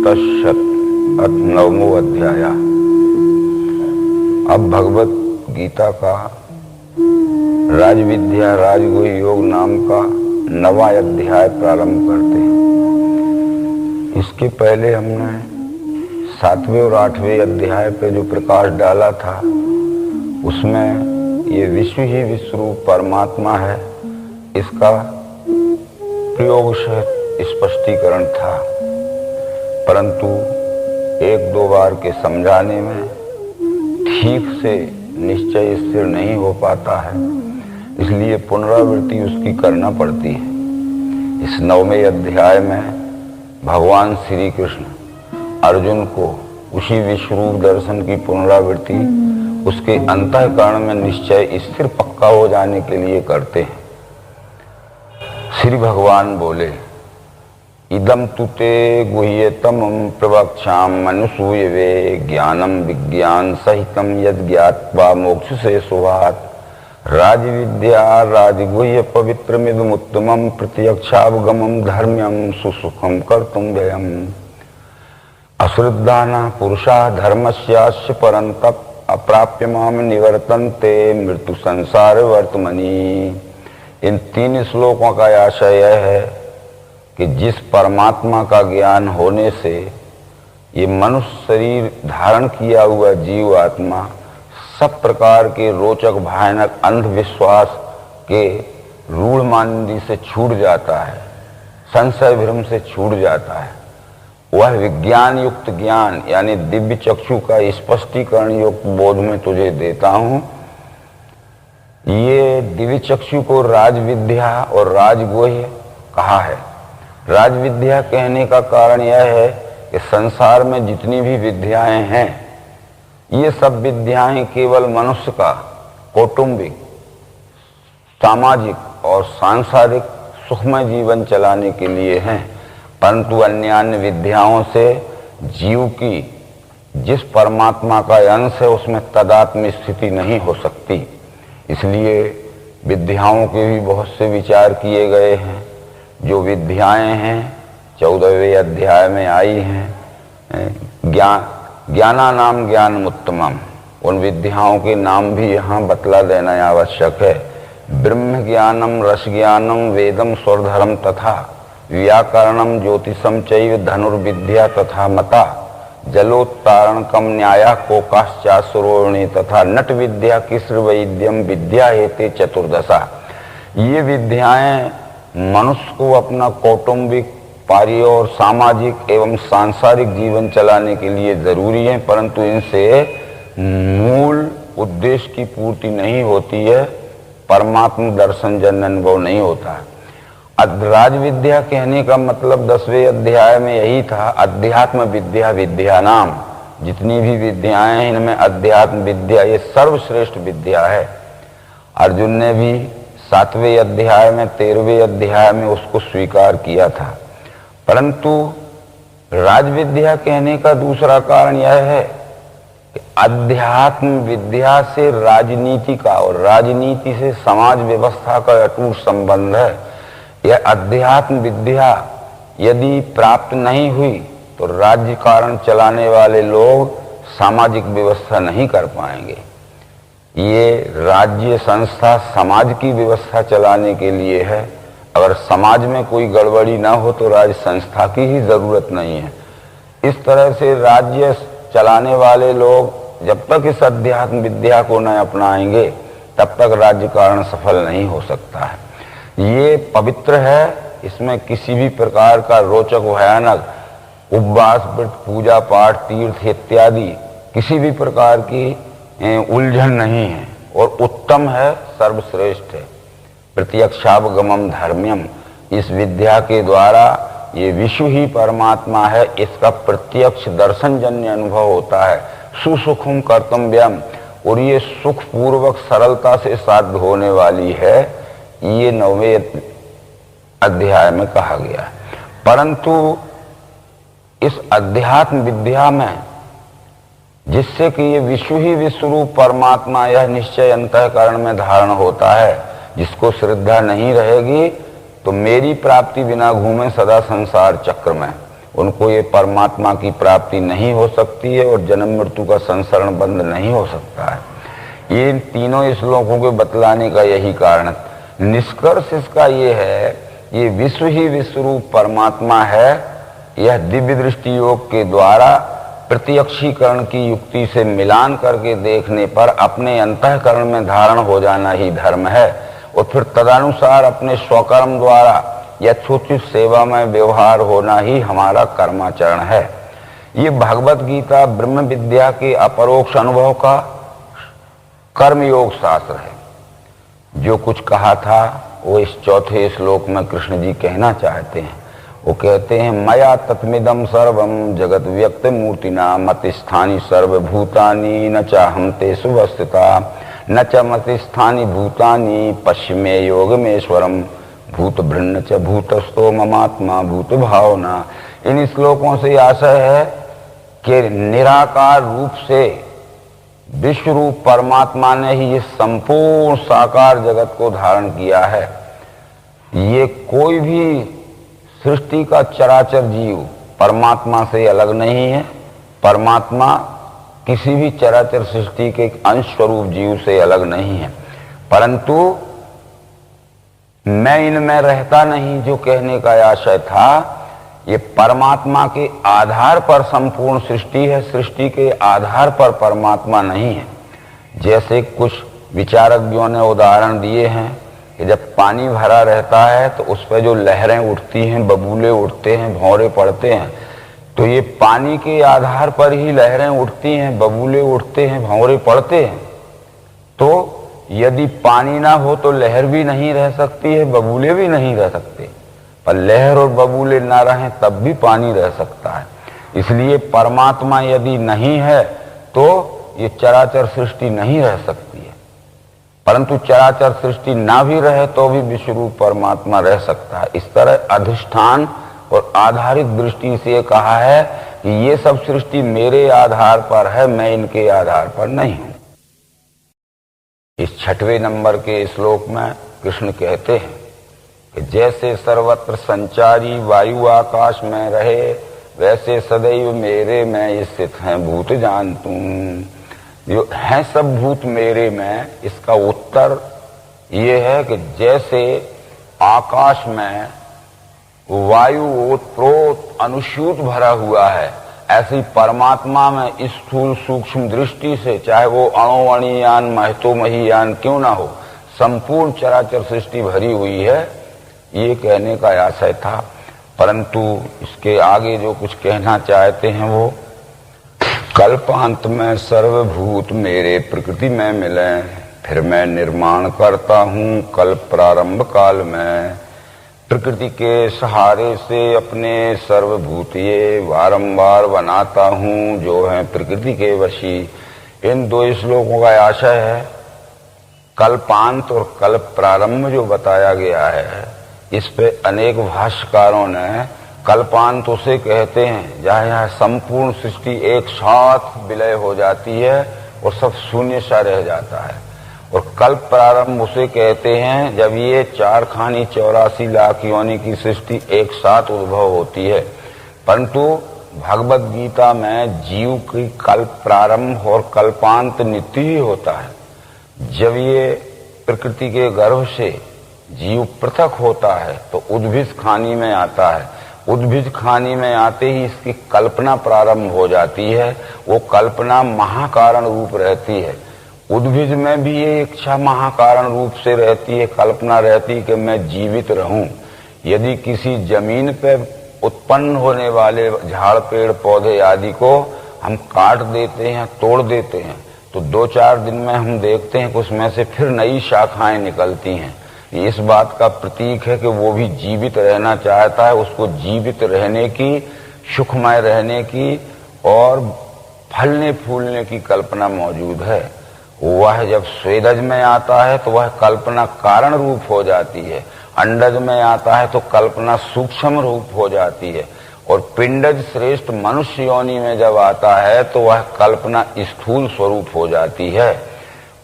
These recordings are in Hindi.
तत्सत् अथ 9वां अध्याय। अब भगवत गीता का राजविद्या राजगुह योग नाम का 9वां अध्याय प्रारंभ करते हैं। इसके पहले हमने 7वें और 8वें अध्याय पे जो प्रकाश डाला था उसमें ये विश्व ही विश्वरूप परमात्मा है, इसका प्रयोग से स्पष्टीकरण था, परंतु एक दो बार के समझाने में ठीक से निश्चय स्थिर नहीं हो पाता है, इसलिए पुनरावृत्ति उसकी करना पड़ती है। इस 9वें अध्याय में भगवान श्री कृष्ण अर्जुन को उसी विश्वरूप दर्शन की पुनरावृत्ति उसके अंतःकरण में निश्चय स्थिर पक्का हो जाने के लिए करते हैं। श्री भगवान बोले, इदम तुते गुह्यतम प्रवक्षाम मनुसूयवे ज्ञानम विज्ञान सहितम यद ज्ञात्वा मोक्ष से सुभात राजविद्या राजगुह्य पवित्रमिदमुत्तमं प्रत्यक्षावगमं धर्म्यं सुसुखं कर्तुं व्ययम् अश्रद्धाना पुरुषा धर्मस्यास्य परन्तप अप्राप्य माम निवर्तन्ते मृत्यु संसार वर्तमनि। इन 3 श्लोकों का आशय यह है कि जिस परमात्मा का ज्ञान होने से ये मनुष्य शरीर धारण किया हुआ जीव आत्मा सब प्रकार के रोचक भयानक अंधविश्वास के रूढ़ मानदी से छूट जाता है, संशय भ्रम से छूट जाता है। वह विज्ञान युक्त ज्ञान यानी दिव्य चक्षु का स्पष्टीकरण युक्त बोध में तुझे देता हूं। ये दिव्य चक्षु को राजविद्या और राजगुह्य कहा है। राजविद्या कहने का कारण यह है कि संसार में जितनी भी विद्याएं हैं ये सब विद्याएं केवल मनुष्य का कौटुंबिक, सामाजिक और सांसारिक सुखमय जीवन चलाने के लिए हैं, परंतु अन्य विद्याओं से जीव की जिस परमात्मा का अंश है उसमें तदात्म स्थिति नहीं हो सकती। इसलिए विद्याओं के भी बहुत से विचार किए गए हैं। जो विद्याएं हैं 14वें अध्याय में आई हैं, ज्ञाना नाम ज्ञान उत्तमम, उन विद्याओं के नाम भी यहाँ बतला देना आवश्यक है। ब्रह्म ज्ञानम रस ज्ञानम वेदम स्वरधर्म तथा व्याकरणम ज्योतिषम चैव धनुर्विद्या तथा मता जलोत्तारणकम न्याया कोकाश्चासुरोणी तथा नट विद्या किस्र वैद्यम विद्या हेते चतुर्दशा। ये विद्याएं मनुष्य को अपना कौटुंबिक, पारिय और सामाजिक एवं सांसारिक जीवन चलाने के लिए जरूरी है, परंतु इनसे मूल उद्देश्य की पूर्ति नहीं होती है, परमात्मा दर्शन जन अनुभव नहीं होता है। राज विद्या कहने का मतलब 10वें अध्याय में यही था, अध्यात्म विद्या विद्या नाम। जितनी भी विद्याएं हैं इनमें अध्यात्म विद्या ये सर्वश्रेष्ठ विद्या है। अर्जुन ने भी 7वें अध्याय में 13वें अध्याय में उसको स्वीकार किया था, परंतु राजविद्या कहने का दूसरा कारण यह है कि अध्यात्म विद्या से राजनीति का और राजनीति से समाज व्यवस्था का अटूट संबंध है। यह अध्यात्म विद्या यदि प्राप्त नहीं हुई तो राज्य कारण चलाने वाले लोग सामाजिक व्यवस्था नहीं कर पाएंगे। ये राज्य संस्था समाज की व्यवस्था चलाने के लिए है। अगर समाज में कोई गड़बड़ी ना हो तो राज्य संस्था की ही जरूरत नहीं है। इस तरह से राज्य चलाने वाले लोग जब तक इस अध्यात्म विद्या को न अपनाएंगे तब तक राज्य कारण सफल नहीं हो सकता है। ये पवित्र है, इसमें किसी भी प्रकार का रोचक भयानक उपवास व्रत पूजा पाठ तीर्थ इत्यादि किसी भी प्रकार की उलझन नहीं है और उत्तम है, सर्वश्रेष्ठ है। प्रत्यक्षावगमम धर्म्यम, इस विद्या के द्वारा ये विश्व ही परमात्मा है, इसका प्रत्यक्ष दर्शन जन्य अनुभव होता है। सुसुखम कर्तव्यम, और ये सुख पूर्वक सरलता से साध्य होने वाली है, ये 9वें अध्याय में कहा गया है। परंतु इस अध्यात्म विद्या में जिससे कि ये विश्व ही विश्वरूप परमात्मा यह निश्चय अंतःकरण में धारण होता है, जिसको श्रद्धा नहीं रहेगी तो मेरी प्राप्ति बिना घूमे सदा संसार चक्र में, उनको ये परमात्मा की प्राप्ति नहीं हो सकती है और जन्म मृत्यु का संसरण बंद नहीं हो सकता है। ये तीनों श्लोकों के बतलाने का यही कारण है। निष्कर्ष इसका ये है, ये विश्व ही विश्वरूप परमात्मा है। यह दिव्य दृष्टि योग के द्वारा प्रत्यक्षीकरण की युक्ति से मिलान करके देखने पर अपने अंतःकरण में धारण हो जाना ही धर्म है और फिर तदनुसार अपने स्वकर्म द्वारा यथोचित सेवा में व्यवहार होना ही हमारा कर्माचरण है। ये भगवत गीता ब्रह्म विद्या के अपरोक्ष अनुभव का कर्मयोग शास्त्र है। जो कुछ कहा था वो इस चौथे श्लोक में कृष्ण जी कहना चाहते हैं। वो कहते हैं, मया तत्मिदं सर्वम जगत व्यक्त मूर्तिना मतिस्थानी सर्वभूतानि न चाहम तेषु वस्थिता न च मतिस्थानी भूतानि पश्चिमे योगमेश्वरम भूत भृन्न च भूतस्थो ममात्मा भूत भावना। इन श्लोकों से आशय है कि निराकार रूप से विश्व रूप परमात्मा ने ही ये संपूर्ण साकार जगत को धारण किया है। ये कोई भी सृष्टि का चराचर जीव परमात्मा से अलग नहीं है। परमात्मा किसी भी चराचर सृष्टि के अंश स्वरूप जीव से अलग नहीं है, परंतु मैं इनमें रहता नहीं जो कहने का आशय था, ये परमात्मा के आधार पर संपूर्ण सृष्टि है, सृष्टि के आधार पर परमात्मा नहीं है। जैसे कुछ विचारज्ञों ने उदाहरण दिए हैं कि जब पानी भरा रहता है तो उस पर जो लहरें उठती हैं, बबूले उठते हैं, भंवरे पड़ते हैं, तो ये पानी के आधार पर ही लहरें उठती हैं, बबूले उठते हैं, भंवरे पड़ते हैं। तो यदि पानी ना हो तो लहर भी नहीं रह सकती है, बबूले भी नहीं रह सकते, पर लहर और बबूले ना रहें तब भी पानी रह सकता है। इसलिए परमात्मा यदि नहीं है तो ये चराचर सृष्टि नहीं रह सकती है, परंतु चराचर सृष्टि ना भी रहे तो भी विश्वरूप परमात्मा रह सकता है। इस तरह अधिष्ठान और आधारित दृष्टि से कहा है कि ये सब सृष्टि मेरे आधार पर है, मैं इनके आधार पर नहीं हूं। इस 6वें नंबर के श्लोक में कृष्ण कहते हैं कि जैसे सर्वत्र संचारी वायु आकाश में रहे, वैसे सदैव मेरे में स्थित हैं भूत जान तुम। जो है सब भूत मेरे में, इसका उत्तर ये है कि जैसे आकाश में वायु ओतप्रोत अनुस्यूत भरा हुआ है, ऐसी परमात्मा में स्थूल सूक्ष्म दृष्टि से, चाहे वो अणुअणियान महतोमहीयान क्यों ना हो, संपूर्ण चराचर सृष्टि भरी हुई है, ये कहने का आशय था। परंतु इसके आगे जो कुछ कहना चाहते हैं वो, कल्पांत में सर्वभूत मेरे प्रकृति में मिले, फिर मैं निर्माण करता हूँ कल्प प्रारंभ काल में। प्रकृति के सहारे से अपने सर्वभूत ये वारंवार बनाता हूँ जो है प्रकृति के वशी। इन दो श्लोकों का आशय है कल्पांत और कल्प प्रारंभ जो बताया गया है, इस पे अनेक भाष्यकारों ने कल्पांत उसे कहते हैं जहाँ यहाँ संपूर्ण सृष्टि एक साथ विलय हो जाती है और सब शून्य सा रह जाता है, और कल्प प्रारंभ उसे कहते हैं जब ये 4 खानी 84 लाख योनि की सृष्टि एक साथ उद्भव होती है। परंतु भगवत गीता में जीव की कल्प प्रारंभ और कल्पांत नित्य ही होता है। जब ये प्रकृति के गर्भ से जीव पृथक होता है तो उद्भिज खानी में आता है। उद्भिज खानी में आते ही इसकी कल्पना प्रारंभ हो जाती है। वो कल्पना महाकारण रूप रहती है। उद्भिज में भी ये इच्छा महाकारण रूप से रहती है, कल्पना रहती है कि मैं जीवित रहूं। यदि किसी जमीन पे उत्पन्न होने वाले झाड़ पेड़ पौधे आदि को हम काट देते हैं, तोड़ देते हैं, तो 2-4 दिन में हम देखते हैं कि उसमें से फिर नई शाखाएं निकलती हैं। इस बात का प्रतीक है कि वो भी जीवित रहना चाहता है, उसको जीवित रहने की, सुखमय रहने की और फलने फूलने की कल्पना मौजूद है। वह जब स्वेदज में आता है तो वह कल्पना कारण रूप हो जाती है, अंडज में आता है तो कल्पना सूक्ष्म रूप हो जाती है, और पिंडज श्रेष्ठ मनुष्य योनि में जब आता है तो वह कल्पना स्थूल स्वरूप हो जाती है।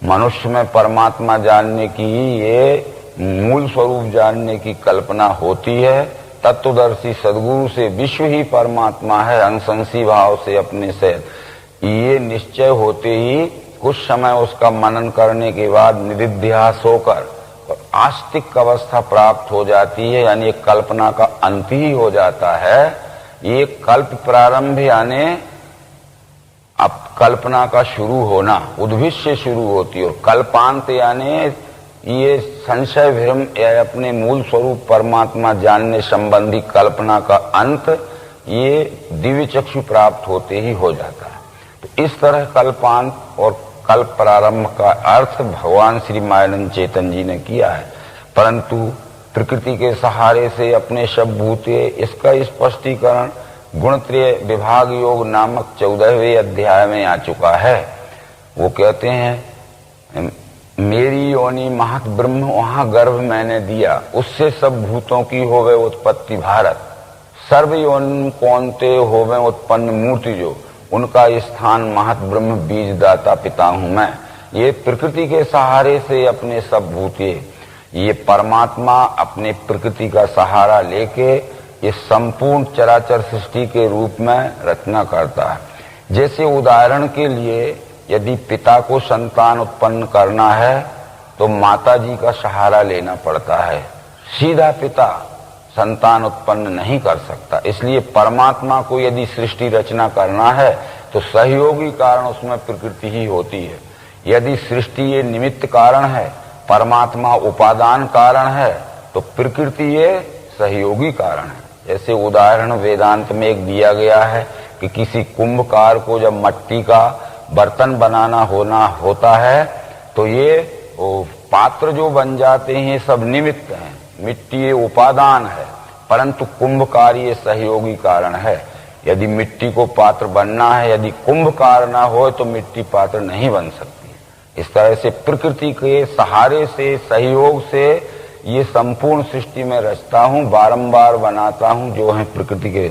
मनुष्य में परमात्मा जानने की ये मूल स्वरूप जानने की कल्पना होती है, तत्वदर्शी सद्गुरु से विश्व ही परमात्मा है, अंशंसी भाव से अपने से, ये निश्चय होते ही कुछ समय उसका मनन करने के बाद निदिध्यास होकर और आस्तिक अवस्था प्राप्त हो जाती है, यानी कल्पना का अंत ही हो जाता है। ये कल्प प्रारंभ यानी अब कल्पना का शुरू होना उद्भिद से शुरू होती है, और कल्पांत यानी ये संशय भ्रम या अपने मूल स्वरूप परमात्मा जानने संबंधी कल्पना का अंत ये दिव्य चक्षु प्राप्त होते ही हो जाता है। तो इस तरह कल्पांत और कल्प प्रारंभ का अर्थ भगवान श्री मायानंद चेतन जी ने किया है, परंतु प्रकृति के सहारे से अपने सब भूते, इसका स्पष्टीकरण गुणत्रय विभाग योग नामक 14वें अध्याय में आ चुका है। वो कहते हैं मेरी योनि महत ब्रह्म वहां गर्भ मैंने दिया, उससे सब भूतों की होवे उत्पत्ति भारत, सर्व योनि कौनते होवे उत्पन्न मूर्ति जो, उनका स्थान महत ब्रह्म बीज दाता पिता हूं मैं। ये प्रकृति के सहारे से अपने सब भूते, ये परमात्मा अपने प्रकृति का सहारा लेके ये संपूर्ण चराचर सृष्टि के रूप में रचना करता है। जैसे उदाहरण के लिए यदि पिता को संतान उत्पन्न करना है तो माता जी का सहारा लेना पड़ता है, सीधा पिता संतान उत्पन्न नहीं कर सकता। इसलिए परमात्मा को यदि सृष्टि रचना करना है तो सहयोगी कारण उसमें प्रकृति ही होती है। यदि सृष्टि ये निमित्त कारण है, परमात्मा उपादान कारण है, तो प्रकृति ये सहयोगी कारण है। जैसे उदाहरण वेदांत में एक दिया गया है कि किसी कुंभकार को जब मट्टी का बर्तन बनाना होता है तो ये पात्र जो बन जाते हैं सब निमित्त हैं, मिट्टी ये उपादान है, परंतु कुंभकार ये सहयोगी कारण है। यदि मिट्टी को पात्र बनना है, यदि कुंभकार ना हो तो मिट्टी पात्र नहीं बन सकती। इस तरह से प्रकृति के सहारे से, सहयोग से ये संपूर्ण सृष्टि में रचता हूं, बारंबार बनाता हूं, जो है प्रकृति के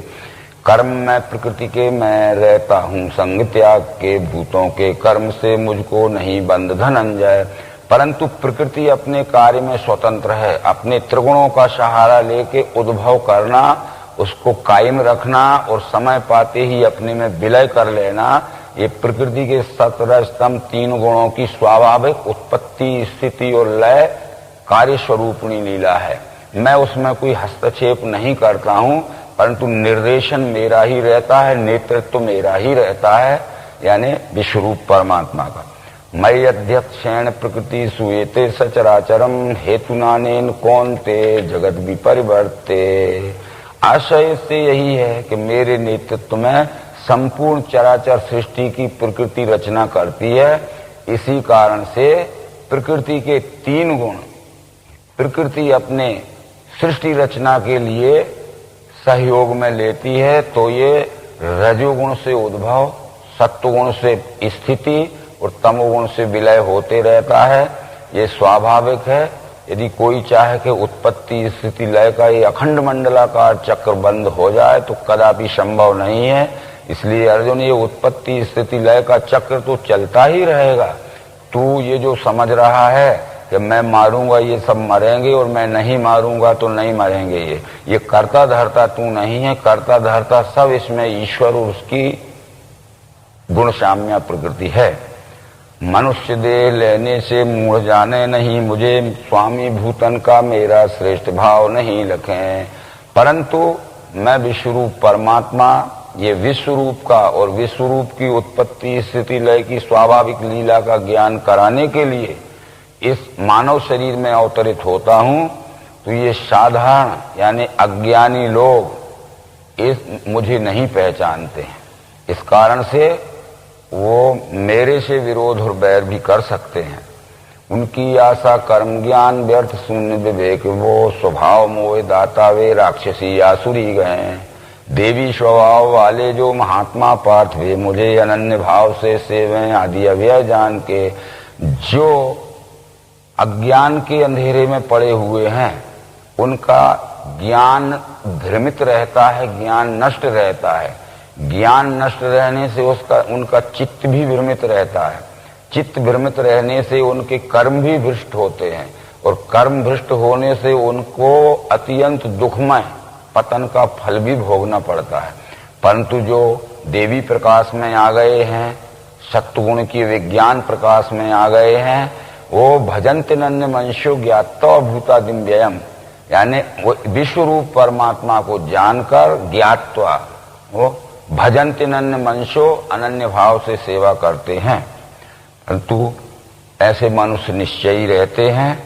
कर्म में प्रकृति के मैं रहता हूं, संग त्याग के भूतों के कर्म से मुझको नहीं बंध धनंजय। परंतु प्रकृति अपने कार्य में स्वतंत्र है, अपने त्रिगुणों का सहारा लेके उद्भव करना, उसको कायम रखना और समय पाते ही अपने में विलय कर लेना, ये प्रकृति के 17 स्तंभ 3 गुणों की स्वाभाविक उत्पत्ति, स्थिति और लय कार्य स्वरूपणी लीला है। मैं उसमें कोई हस्तक्षेप नहीं करता हूं, परंतु निर्देशन मेरा ही रहता है, नेतृत्व मेरा ही रहता है, यानी विश्वरूप परमात्मा का। मयि अध्यक्षेण प्रकृति सुयेते सचराचरम हेतुनानेन कौनते जगत विपरिवर्ते। आशय से यही है कि मेरे नेतृत्व में संपूर्ण चराचर सृष्टि की प्रकृति रचना करती है। इसी कारण से प्रकृति के 3 गुण प्रकृति अपने सृष्टि रचना के लिए सहयोग में लेती है। तो ये रजोगुण से उद्भव, सत्वगुण से स्थिति और तमोगुण से विलय होते रहता है। ये स्वाभाविक है। यदि कोई चाहे कि उत्पत्ति स्थिति लय का ये अखंड मंडलाकार चक्र बंद हो जाए तो कदापि संभव नहीं है। इसलिए अर्जुन, ये उत्पत्ति स्थिति लय का चक्र तो चलता ही रहेगा। तू ये जो समझ रहा है कि मैं मारूंगा ये सब मरेंगे और मैं नहीं मारूंगा तो नहीं मरेंगे, ये कर्ता धर्ता तू नहीं है। कर्ता धर्ता सब इसमें ईश्वर और उसकी गुण साम्या प्रकृति है। मनुष्य देह लेने से मूढ़ जाने नहीं, मुझे स्वामी भूतन का मेरा श्रेष्ठ भाव नहीं लखें। परंतु मैं विश्वरूप परमात्मा, ये विश्वरूप का और विश्वरूप की उत्पत्ति स्थिति लय की स्वाभाविक लीला का ज्ञान कराने के लिए इस मानव शरीर में अवतरित होता हूं। तो ये साधारण यानी अज्ञानी लोग इस मुझे नहीं पहचानते हैं। इस कारण से वो मेरे से विरोध और बैर भी कर सकते हैं। उनकी आशा कर्म ज्ञान व्यर्थ शून्य विवेक, वो स्वभाव मोह दाता वे राक्षसी आसुरी गए। देवी स्वभाव वाले जो महात्मा पार्थ वे मुझे अनन्य भाव से सेवें आदि अव्यय जान के। जो अज्ञान के अंधेरे में पड़े हुए हैं उनका ज्ञान भ्रमित रहता है, ज्ञान नष्ट रहता है। ज्ञान नष्ट रहने से उनका चित्त भी भ्रमित रहता है। चित्त भ्रमित रहने से उनके कर्म भी भ्रष्ट होते हैं और कर्म भ्रष्ट होने से उनको अत्यंत दुखमय पतन का फल भी भोगना पड़ता है। परंतु जो देवी प्रकाश में आ गए हैं, सत्वगुण की विज्ञान प्रकाश में आ गए हैं, वो भजन्ति नन्य मनुष्यो ज्ञात्वा भूतादिम व्ययम, यानी वो विश्व रूप परमात्मा को जानकर ज्ञात्वा वो भजन्ति नन्य मनुष्यो अनन्य भाव से सेवा करते हैं। परंतु ऐसे मनुष्य निश्चयी रहते हैं।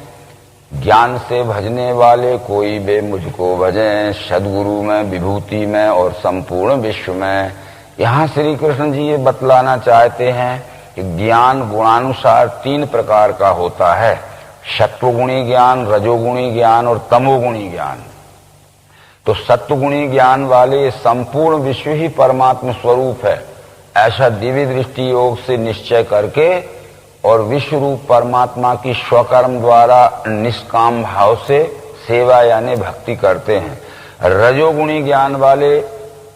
ज्ञान से भजने वाले कोई बे मुझको भजें, सदगुरु में, विभूति में और संपूर्ण विश्व में। यहाँ श्री कृष्ण जी ये बतलाना चाहते हैं कि ज्ञान गुणानुसार 3 प्रकार का होता है, सत्वगुणी ज्ञान, रजोगुणी ज्ञान और तमोगुणी ज्ञान। तो सत्वगुणी ज्ञान वाले संपूर्ण विश्व ही परमात्मा स्वरूप है, ऐसा दिव्य दृष्टि योग से निश्चय करके और विश्व रूप परमात्मा की स्वकर्म द्वारा निष्काम भाव से सेवा यानी भक्ति करते हैं। रजोगुणी ज्ञान वाले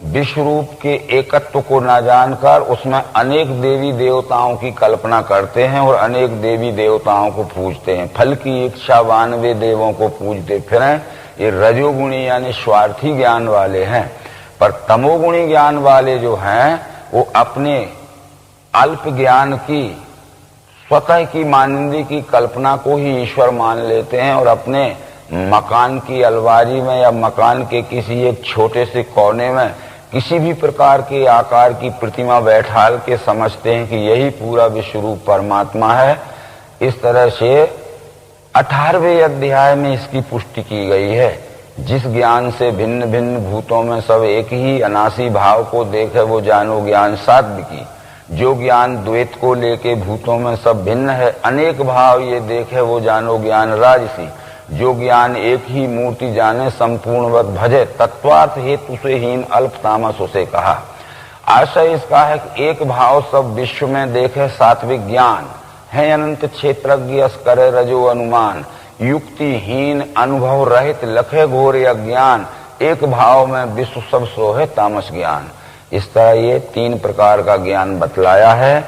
विश्व रूप के एकत्व को न जानकर उसमें अनेक देवी देवताओं की कल्पना करते हैं और अनेक देवी देवताओं को पूजते हैं, फल की इच्छावान वे देवों को पूजते फिरें। ये रजोगुणी यानी स्वार्थी ज्ञान वाले हैं। पर तमोगुणी ज्ञान वाले जो हैं वो अपने अल्प ज्ञान की, स्वतः की मानिंदी की कल्पना को ही ईश्वर मान लेते हैं और अपने मकान की अलमारी में या मकान के किसी एक छोटे से कोने में किसी भी प्रकार के आकार की प्रतिमा बैठाल के समझते हैं कि यही पूरा विश्व रूप परमात्मा है। इस तरह से 18वें अध्याय में इसकी पुष्टि की गई है। जिस ज्ञान से भिन्न भिन्न भूतों में सब एक ही अनासी भाव को देखे वो जानो ज्ञान सात्विकी। जो ज्ञान द्वैत को लेके भूतों में सब भिन्न है अनेक भाव ये देखे वो जानो ज्ञान राजसी। जो ज्ञान एक ही मूर्ति जाने संपूर्णवत भजे तत्वार्थ हेतु से हीन अल्प तामस उसे कहा। आशय इसका है कि एक भाव सब विश्व में देखे सात्विक ज्ञान है, अनंत क्षेत्रज्ञ करे रजो अनुमान, युक्तिहीन अनुभव रहित लखे घोर अज्ञान, एक भाव में विश्व सब सोहे तामस ज्ञान। इस तरह ये 3 प्रकार का ज्ञान बतलाया है।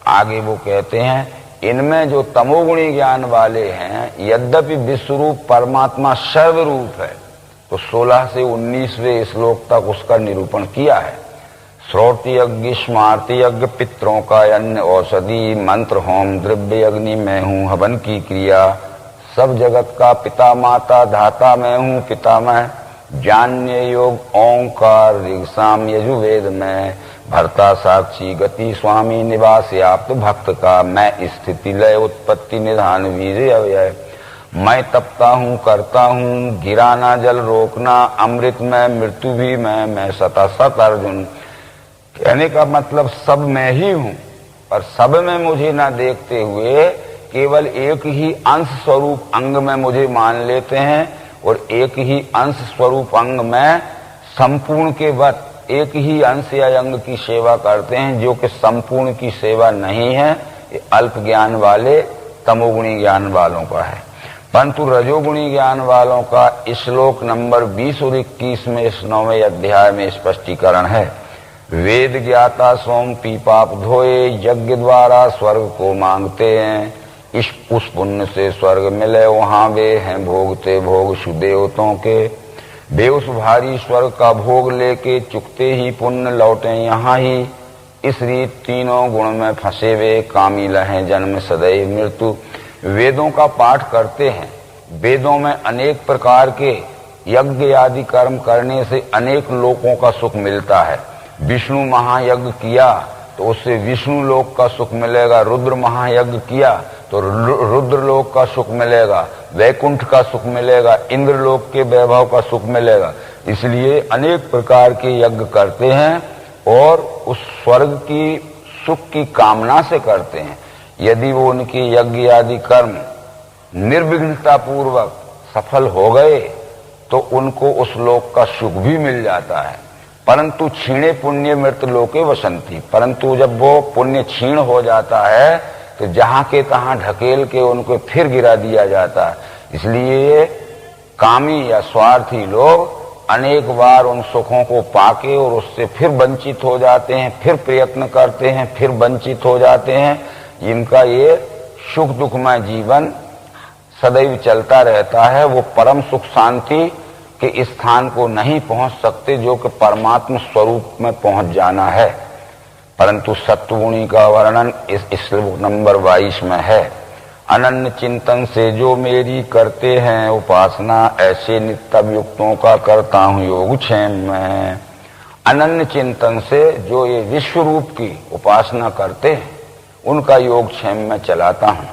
आगे वो कहते हैं इनमें जो तमोगुणी ज्ञान वाले हैं यद्यपि विश्वरूप परमात्मा सर्वरूप है, तो 16 से 19वें श्लोक तक उसका निरूपण किया है। श्रोति यज्ञ, स्मार्ति यज्ञ, पितरों का अन्न औषधि, मंत्र होम, द्रव्य अग्नि मैं हूँ, हवन की क्रिया, सब जगत का पिता माता धाता मैं हूँ, पिता मैं, जान्य योग ओंकार ऋग्साम यजुर्वेद में, भर्ता साक्षी गति स्वामी निवास याप्त भक्त का, मैं स्थिति लय उत्पत्ति निधान वीर्य अव्यय, मैं तपता हूँ करता हूँ, गिराना जल रोकना, अमृत में मृत्यु भी मैं सता सत अर्जुन। कहने का मतलब सब मैं ही हूँ, पर सब में मुझे ना देखते हुए केवल एक ही अंश स्वरूप अंग में मुझे मान लेते हैं और एक ही अंश स्वरूप अंग में संपूर्ण के वत एक ही अंश या अंग की सेवा करते हैं, जो कि संपूर्ण की सेवा नहीं है। ये अल्प ज्ञान वाले तमोगुणी ज्ञान वालों का है। परंतु रजोगुणी ज्ञान वालों का श्लोक नंबर 20 और 21 में इस 9वें अध्याय में स्पष्टीकरण है। वेद ज्ञाता सोम पी पाप धोए, यज्ञ द्वारा स्वर्ग को मांगते हैं, उस पुण्य से स्वर्ग मिले वहां वे हैं भोगते भोग सुदेवतों के, वे उस भारी स्वर्ग का भोग लेके चुकते ही पुण्य लौटे यहाँ ही। इस रीत तीनों गुण में फंसे वे कामी लहें जन्म सदैव मृत्यु। वेदों का पाठ करते हैं, वेदों में अनेक प्रकार के यज्ञ आदि कर्म करने से अनेक लोकों का सुख मिलता है। विष्णु महायज्ञ किया तो उससे विष्णु लोक का सुख मिलेगा, रुद्र महायज्ञ किया तो रुद्र लोक का सुख मिलेगा, वैकुंठ का सुख मिलेगा, इंद्र लोक के वैभव का सुख मिलेगा। इसलिए अनेक प्रकार के यज्ञ करते हैं और उस स्वर्ग की सुख की कामना से करते हैं। यदि वो उनके यज्ञ आदि कर्म निर्विघ्नता पूर्वक सफल हो गए तो उनको उस लोक का सुख भी मिल जाता है। परंतु क्षीणे पुण्य मृत लोके वसंती, परंतु जब वो पुण्य क्षीण हो जाता है तो जहां के तहां ढकेल के उनको फिर गिरा दिया जाता है। इसलिए कामी या स्वार्थी लोग अनेक बार उन सुखों को पाके और उससे फिर वंचित हो जाते हैं, फिर प्रयत्न करते हैं, फिर वंचित हो जाते हैं। इनका ये सुख दुखमय जीवन सदैव चलता रहता है। वो परम सुख शांति के स्थान को नहीं पहुंच सकते जो कि परमात्मा स्वरूप में पहुंच जाना है। परंतु सत्वगुणी का वर्णन इस श्लोक नंबर 22 में है। अनन्य चिंतन से जो मेरी करते हैं उपासना, ऐसे नित्य युक्तों का करता हूं योगक्षेम में। अनन्य चिंतन से जो ये विश्व रूप की उपासना करते हैं उनका योगक्षेम में चलाता हूं।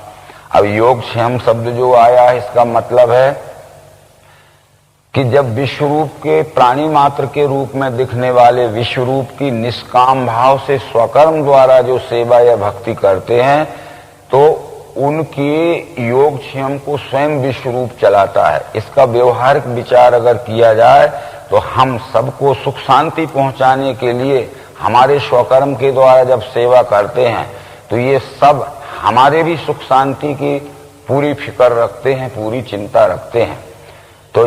अब योगक्षेम शब्द जो आया है इसका मतलब है कि जब विश्व रूप के प्राणी मात्र के रूप में दिखने वाले विश्व रूप की निष्काम भाव से स्वकर्म द्वारा जो सेवा या भक्ति करते हैं तो उनकी योगक्षेम को स्वयं विश्व रूप चलाता है। इसका व्यवहारिक विचार अगर किया जाए तो हम सबको सुख शांति पहुंचाने के लिए हमारे स्वकर्म के द्वारा जब सेवा करते हैं तो ये सब हमारे भी सुख शांति की पूरी फिक्र रखते हैं, पूरी चिंता रखते हैं। तो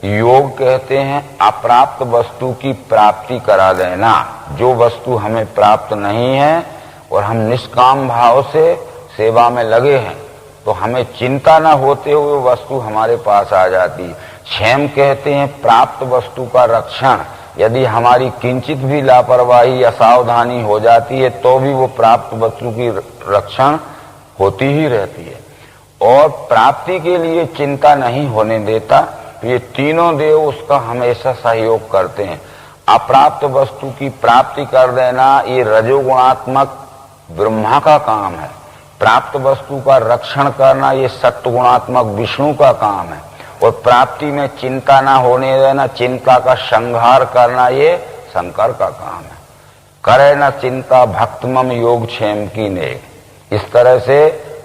योग कहते हैं अप्राप्त वस्तु की प्राप्ति करा देना। जो वस्तु हमें प्राप्त नहीं है और हम निष्काम भाव से सेवा में लगे हैं तो हमें चिंता न होते हुए वस्तु हमारे पास आ जाती। क्षेम कहते हैं प्राप्त वस्तु का रक्षण। यदि हमारी किंचित भी लापरवाही या सावधानी हो जाती है तो भी वो प्राप्त वस्तु की रक्षण होती ही रहती है। और प्राप्ति के लिए चिंता नहीं होने देता। तो ये तीनों देव उसका हमेशा सहयोग करते हैं। अप्राप्त वस्तु की प्राप्ति कर देना ये रजोगुणात्मक ब्रह्मा का काम है। प्राप्त वस्तु का रक्षण करना ये सत्वगुणात्मक विष्णु का काम है। और प्राप्ति में चिंता ना होने देना, चिंता का संहार करना ये शंकर का काम है। करे न चिंता भक्तमम योगक्षेम की ने। इस तरह से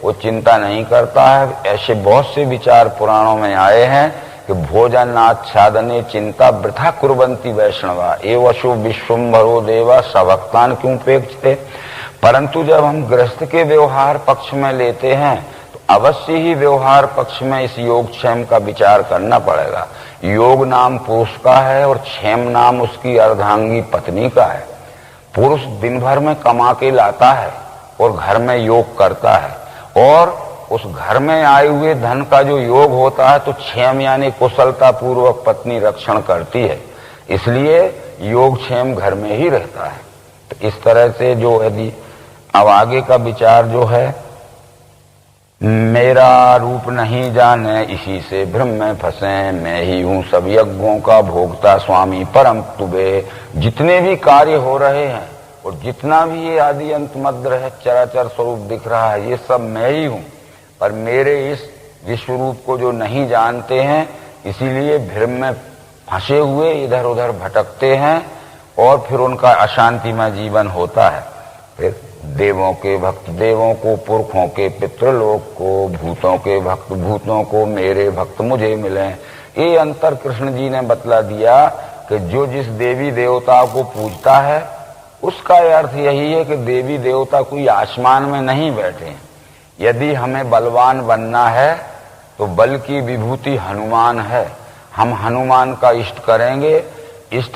वो चिंता नहीं करता है। ऐसे बहुत से विचार पुराणों में आए हैं कि भोजन आच्छादने चिंता वृथा कुर्वन्ति वैष्णवा एवशो विश्वम्भरो देवा सभक्तान क्यों पेक्षते। परंतु जब हम गृहस्थ के व्यवहार पक्ष में लेते हैं तो अवश्य ही व्यवहार पक्ष में इस योगक्षेम का विचार करना पड़ेगा। योग नाम पुरुष का है और क्षेम नाम उसकी अर्धांगी पत्नी का है। पुरुष दिन भर में कमा के लाता है और घर में योग करता है और उस घर में आए हुए धन का जो योग होता है तो क्षेम यानी कुशलता पूर्वक पत्नी रक्षण करती है। इसलिए योगक्षेम घर में ही रहता है। तो इस तरह से जो यदि अब आगे का विचार जो है, मेरा रूप नहीं जाने इसी से भ्रम में फंसे, मैं ही हूं सब यज्ञों का भोक्ता स्वामी परम तुबे। जितने भी कार्य हो रहे हैं और जितना भी ये आदि अंत मध्य है चराचर स्वरूप दिख रहा है ये सब मैं ही हूं। पर मेरे इस विश्व रूप को जो नहीं जानते हैं इसीलिए भ्रम में फंसे हुए इधर उधर भटकते हैं और फिर उनका अशांतिमय जीवन होता है। फिर देवों के भक्त देवों को, पुरखों के पितृलोक को, भूतों के भक्त भूतों को, मेरे भक्त मुझे मिले। ये अंतर कृष्ण जी ने बतला दिया कि जो जिस देवी देवता को पूजता है उसका अर्थ यही है कि देवी देवता कोई आसमान में नहीं बैठे हैं। यदि हमें बलवान बनना है तो बल की विभूति हनुमान है। हम हनुमान का इष्ट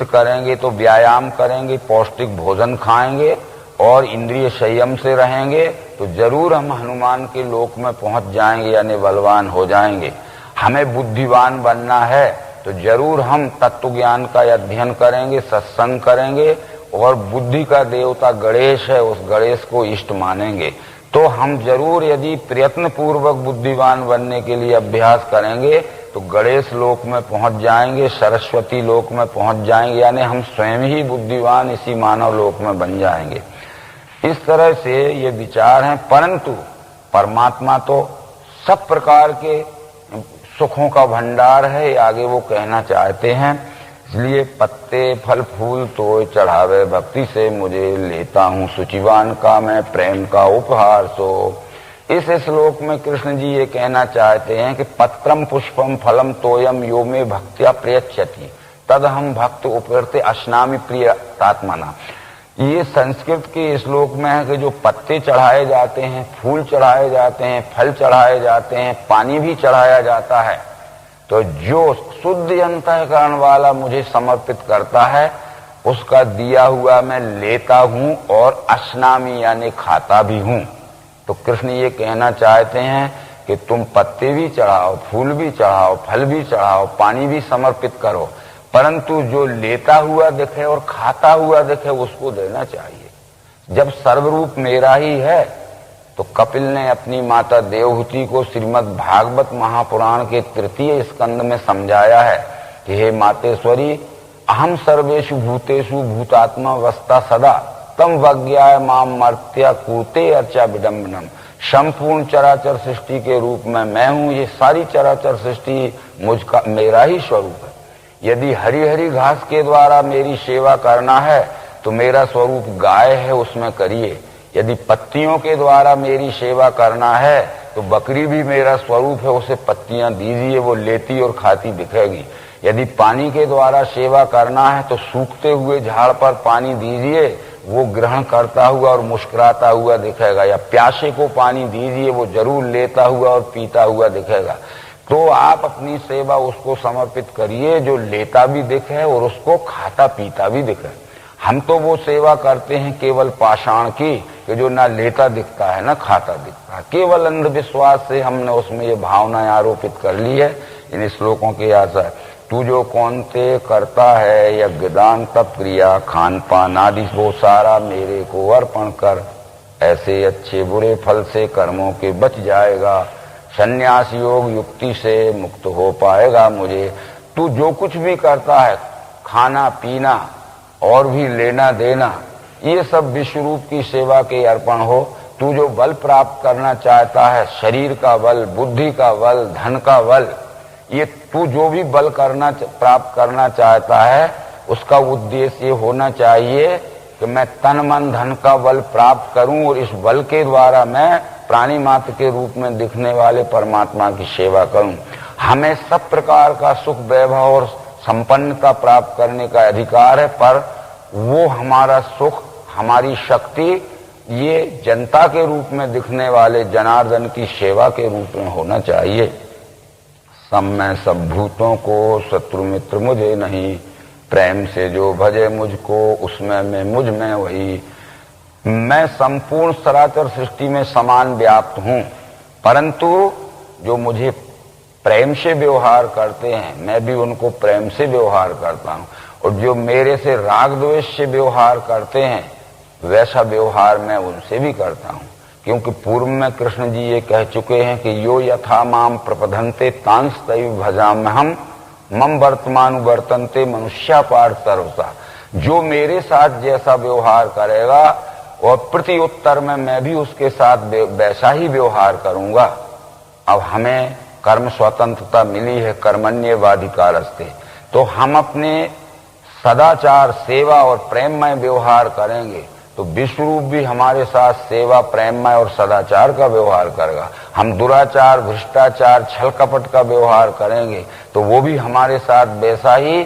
करेंगे तो व्यायाम करेंगे, पौष्टिक भोजन खाएंगे और इंद्रिय संयम से रहेंगे तो जरूर हम हनुमान के लोक में पहुंच जाएंगे यानी बलवान हो जाएंगे। हमें बुद्धिवान बनना है तो जरूर हम तत्व ज्ञान का अध्ययन करेंगे, सत्संग करेंगे और बुद्धि का देवता गणेश है उस गणेश को इष्ट मानेंगे। तो हम जरूर यदि प्रयत्न पूर्वक बुद्धिवान बनने के लिए अभ्यास करेंगे तो गणेश लोक में पहुंच जाएंगे, सरस्वती लोक में पहुंच जाएंगे यानी हम स्वयं ही बुद्धिवान इसी मानव लोक में बन जाएंगे। इस तरह से ये विचार हैं। परंतु परमात्मा तो सब प्रकार के सुखों का भंडार है, आगे वो कहना चाहते हैं। इसलिए पत्ते फल फूल तो चढ़ावे भक्ति से मुझे, लेता हूँ शुचिवान का मैं प्रेम का उपहार। तो इस श्लोक में कृष्ण जी ये कहना चाहते हैं कि पत्रम पुष्पम फलम तोयम यो में भक्त्या प्रयच्छति तद हम भक्त उपरते अश्नामि प्रिय तात्मना। ये संस्कृत के श्लोक में है कि जो पत्ते चढ़ाए जाते हैं, फूल चढ़ाए जाते हैं, फल चढ़ाए जाते हैं, पानी भी चढ़ाया जाता है, तो जो शुद्ध अंतःकरण वाला मुझे समर्पित करता है उसका दिया हुआ मैं लेता हूं और अश्नामी यानी खाता भी हूं। तो कृष्ण ये कहना चाहते हैं कि तुम पत्ते भी चढ़ाओ, फूल भी चढ़ाओ, फल भी चढ़ाओ, पानी भी समर्पित करो, परंतु जो लेता हुआ दिखे और खाता हुआ दिखे उसको देना चाहिए। जब सर्वरूप मेरा ही है तो कपिल ने अपनी माता देवहूति को श्रीमद् भागवत महापुराण के 3 स्कंद में समझाया है कि हे मातेश्वरी, अहम सर्वेषु भूतेषु भूतात्मा वस्था सदा तम वज्ञाय माम मर्त्य कूते अर्चा विडम्बनम। संपूर्ण चराचर सृष्टि के रूप में मैं हूं, ये सारी चराचर सृष्टि मुझका मेरा ही स्वरूप है। यदि हरी हरी घास के द्वारा मेरी सेवा करना है तो मेरा स्वरूप गाय है, उसमें करिए। यदि पत्तियों के द्वारा मेरी सेवा करना है तो बकरी भी मेरा स्वरूप है, उसे पत्तियां दीजिए, वो लेती और खाती दिखेगी। यदि पानी के द्वारा सेवा करना है तो सूखते हुए झाड़ पर पानी दीजिए, वो ग्रहण करता हुआ और मुस्कुराता हुआ दिखेगा। या प्यासे को पानी दीजिए, वो जरूर लेता हुआ और पीता हुआ दिखेगा। तो आप अपनी सेवा उसको समर्पित करिए जो लेता भी दिखे और उसको खाता पीता भी दिखे। हम तो वो सेवा करते हैं केवल पाषाण की, कि जो ना लेता दिखता है ना खाता दिखता है। केवल अंधविश्वास से हमने उसमें ये भावनाएं आरोपित कर ली है। इन श्लोकों के आशा तू जो कौन से करता है यज्ञ दान तप क्रिया खान पान आदि वो सारा मेरे को अर्पण कर, ऐसे अच्छे बुरे फल से कर्मों के बच जाएगा, संन्यास योग युक्ति से मुक्त हो पाएगा। मुझे तू जो कुछ भी करता है, खाना पीना और भी लेना देना, ये सब विश्वरूप की सेवा के अर्पण हो। तू जो बल प्राप्त करना चाहता है, शरीर का बल, बुद्धि का बल, धन का बल, ये तू जो भी बल प्राप्त करना चाहता है उसका उद्देश्य ये होना चाहिए कि मैं तन मन धन का बल प्राप्त करूं और इस बल के द्वारा मैं प्राणी मात्र के रूप में दिखने वाले परमात्मा की सेवा करूं। हमें सब प्रकार का सुख वैभव और संपन्नता प्राप्त करने का अधिकार है, पर वो हमारा सुख, हमारी शक्ति ये जनता के रूप में दिखने वाले जनार्दन की सेवा के रूप में होना चाहिए। सब में सब भूतों को शत्रु मित्र मुझे नहीं, प्रेम से जो भजे मुझको उसमें मैं मुझ में वही। मैं संपूर्ण सराचर सृष्टि में समान व्याप्त हूं, परंतु जो मुझे प्रेम से व्यवहार करते हैं मैं भी उनको प्रेम से व्यवहार करता हूं, और जो मेरे से राग द्वेष से व्यवहार करते हैं वैसा व्यवहार मैं उनसे भी करता हूं। क्योंकि पूर्व में कृष्ण जी ये कह चुके हैं कि यो यथा माम प्रपदन्ते तांस तैव भजाम्यहम् मम वर्तमान वर्तन्ते मनुष्या पार्थ सर्वसा। जो मेरे साथ जैसा व्यवहार करेगा और प्रति उत्तर में मैं भी उसके साथ वैसा ही व्यवहार करूंगा। अब हमें कर्म स्वतंत्रता मिली है, कर्मण्येवाधिकारस्ते, तो हम अपने सदाचार सेवा और प्रेममय व्यवहार करेंगे तो विश्वरूप भी हमारे साथ सेवा प्रेममय और सदाचार का व्यवहार करेगा। हम दुराचार भ्रष्टाचार छल कपट का व्यवहार करेंगे तो वो भी हमारे साथ वैसा ही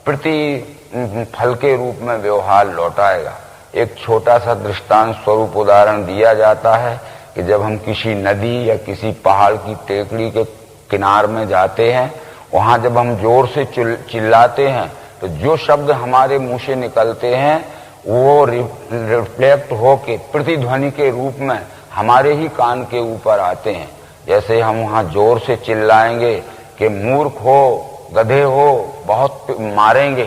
प्रति फल के रूप में व्यवहार लौटाएगा। एक छोटा सा दृष्टांत स्वरूप उदाहरण दिया जाता है कि जब हम किसी नदी या किसी पहाड़ की टेकड़ी के किनार में जाते हैं, वहां जब हम जोर से चिल्लाते हैं तो जो शब्द हमारे मुंह से निकलते हैं वो रिफ्लेक्ट होके प्रतिध्वनि के रूप में हमारे ही कान के ऊपर आते हैं। जैसे हम वहां जोर से चिल्लाएंगे कि मूर्ख हो, गधे हो, बहुत मारेंगे,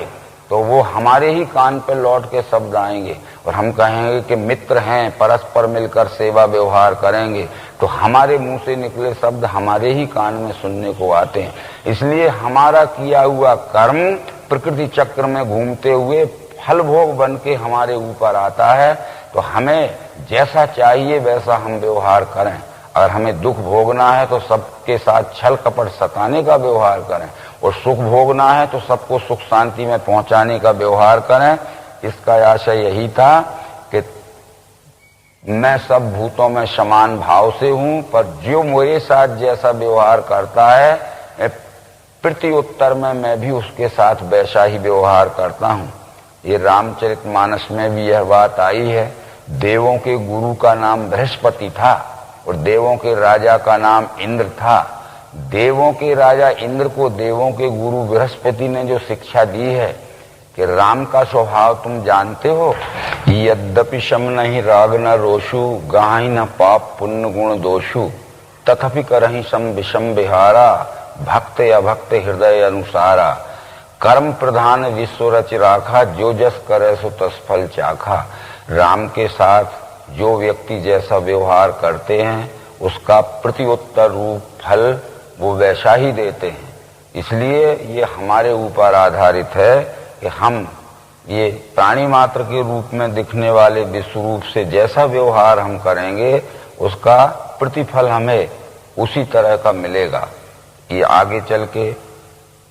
तो वो हमारे ही कान पे लौट के शब्द आएंगे। और हम कहेंगे कि मित्र हैं, परस्पर मिलकर सेवा व्यवहार करेंगे, तो हमारे मुंह से निकले शब्द हमारे ही कान में सुनने को आते हैं। इसलिए हमारा किया हुआ कर्म प्रकृति चक्र में घूमते हुए फल भोग बन के हमारे ऊपर आता है। तो हमें जैसा चाहिए वैसा हम व्यवहार करें। अगर हमें दुख भोगना है तो सबके साथ छल कपट सताने का व्यवहार करें, और सुख भोगना है तो सबको सुख शांति में पहुंचाने का व्यवहार करें। इसका आशय यही था कि मैं सब भूतों में समान भाव से हूं, पर जो मेरे साथ जैसा व्यवहार करता है प्रति उत्तर में मैं भी उसके साथ वैसा ही व्यवहार करता हूं। ये रामचरितमानस में भी यह बात आई है। देवों के गुरु का नाम बृहस्पति था और देवों के राजा का नाम इंद्र था। देवों के राजा इंद्र को देवों के गुरु बृहस्पति ने जो शिक्षा दी है कि राम का स्वभाव तुम जानते हो, यद्यपि शम नहीं राग न रोषु गाहि न पाप पुण्य गुण दोषु। तथापि करहि सम विषम विहारा, भक्त अभक्त हृदय अनुसारा। कर्म प्रधान विश्व रच राखा, जो जस करे सो तस फल चाखा। राम के साथ जो व्यक्ति जैसा व्यवहार करते हैं उसका प्रत्युत्तर रूप फल वो वैसा ही देते हैं। इसलिए ये हमारे ऊपर आधारित है कि हम ये प्राणी मात्र के रूप में दिखने वाले विश्व रूप से जैसा व्यवहार हम करेंगे उसका प्रतिफल हमें उसी तरह का मिलेगा। ये आगे चल के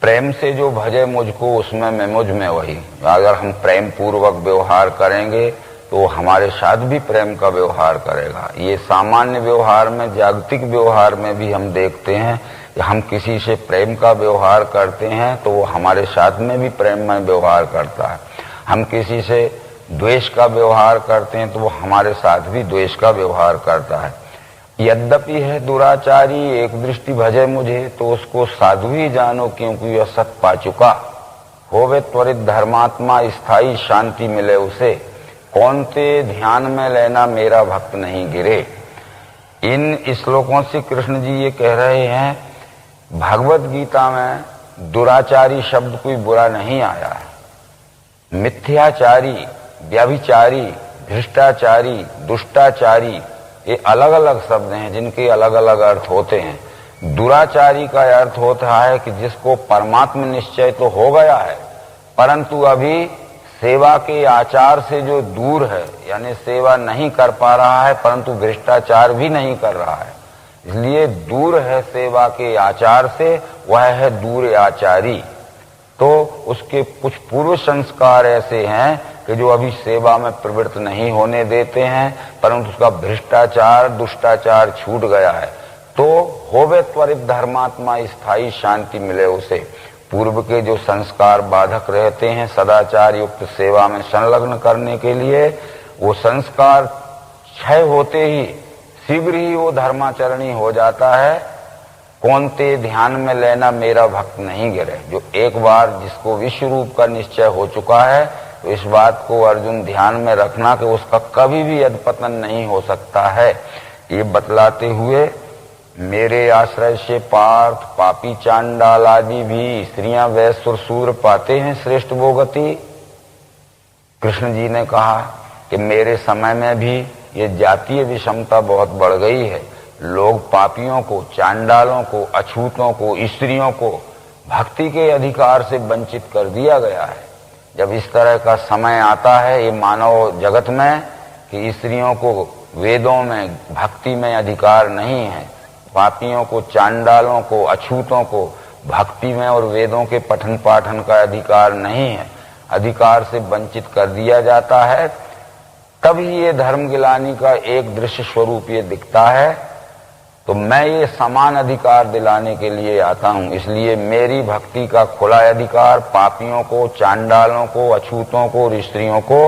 प्रेम से जो भजे मुझको उसमें मैं मुझ में वही, अगर हम प्रेम पूर्वक व्यवहार करेंगे तो हमारे साथ भी प्रेम का व्यवहार करेगा। ये सामान्य व्यवहार में, जागतिक व्यवहार में भी हम देखते हैं कि हम किसी से प्रेम का व्यवहार करते हैं तो वो हमारे साथ में भी प्रेम में व्यवहार करता है। हम किसी से द्वेष का व्यवहार करते हैं तो वो हमारे साथ भी द्वेष का व्यवहार करता है। यद्यपि है दुराचारी एक दृष्टि भजे मुझे, तो उसको साधु ही जानो क्योंकि वह सत पा चुका। होवे त्वरित धर्मात्मा स्थायी शांति मिले उसे, कौन ते ध्यान में लेना मेरा भक्त नहीं गिरे। इन श्लोकों से कृष्ण जी ये कह रहे हैं भगवत गीता में दुराचारी शब्द कोई बुरा नहीं आया है। मिथ्याचारी, व्यभिचारी, भ्रष्टाचारी, दुष्टाचारी ये अलग अलग शब्द हैं जिनके अलग अलग अर्थ होते हैं। दुराचारी का अर्थ होता है कि जिसको परमात्म निश्चय तो हो गया है परंतु अभी सेवा के आचार से जो दूर है, यानी सेवा नहीं कर पा रहा है परंतु भ्रष्टाचार भी नहीं कर रहा है, इसलिए दूर है सेवा के आचार से, वह है दूर आचारी। तो उसके कुछ पूर्व संस्कार ऐसे हैं कि जो अभी सेवा में प्रवृत्त नहीं होने देते हैं परंतु उसका भ्रष्टाचार दुष्टाचार छूट गया है। तो होवे त्वरित धर्मात्मा स्थायी शांति मिले उसे। पूर्व के जो संस्कार बाधक रहते हैं सदाचार युक्त सेवा में संलग्न करने के लिए, वो संस्कार क्षय होते ही शीघ्र ही वो धर्माचरणी हो जाता है। कौन ते ध्यान में लेना मेरा भक्त नहीं गिरे। जो एक बार जिसको विश्व रूप का निश्चय हो चुका है तो इस बात को अर्जुन ध्यान में रखना कि उसका कभी भी अधपतन नहीं हो सकता है। ये बतलाते हुए मेरे आश्रय से पार्थ पापी चांडाल आदि भी स्त्रियां वैश्य शूद्र पाते हैं श्रेष्ठ वो गति। कृष्ण जी ने कहा कि मेरे समय में भी ये जातीय विषमता बहुत बढ़ गई है। लोग पापियों को, चांडालों को, अछूतों को, स्त्रियों को भक्ति के अधिकार से वंचित कर दिया गया है। जब इस तरह का समय आता है ये मानव जगत में कि स्त्रियों को वेदों में भक्ति में अधिकार नहीं है, पापियों को, चांडालों को, अछूतों को भक्ति में और वेदों के पठन पाठन का अधिकार नहीं है, अधिकार से वंचित कर दिया जाता है, तभी ये धर्म गिलानी का एक दृश्य स्वरूप ये दिखता है। तो मैं ये समान अधिकार दिलाने के लिए आता हूं, इसलिए मेरी भक्ति का खुला अधिकार पापियों को, चांडालों को, अछूतों को और स्त्रियों को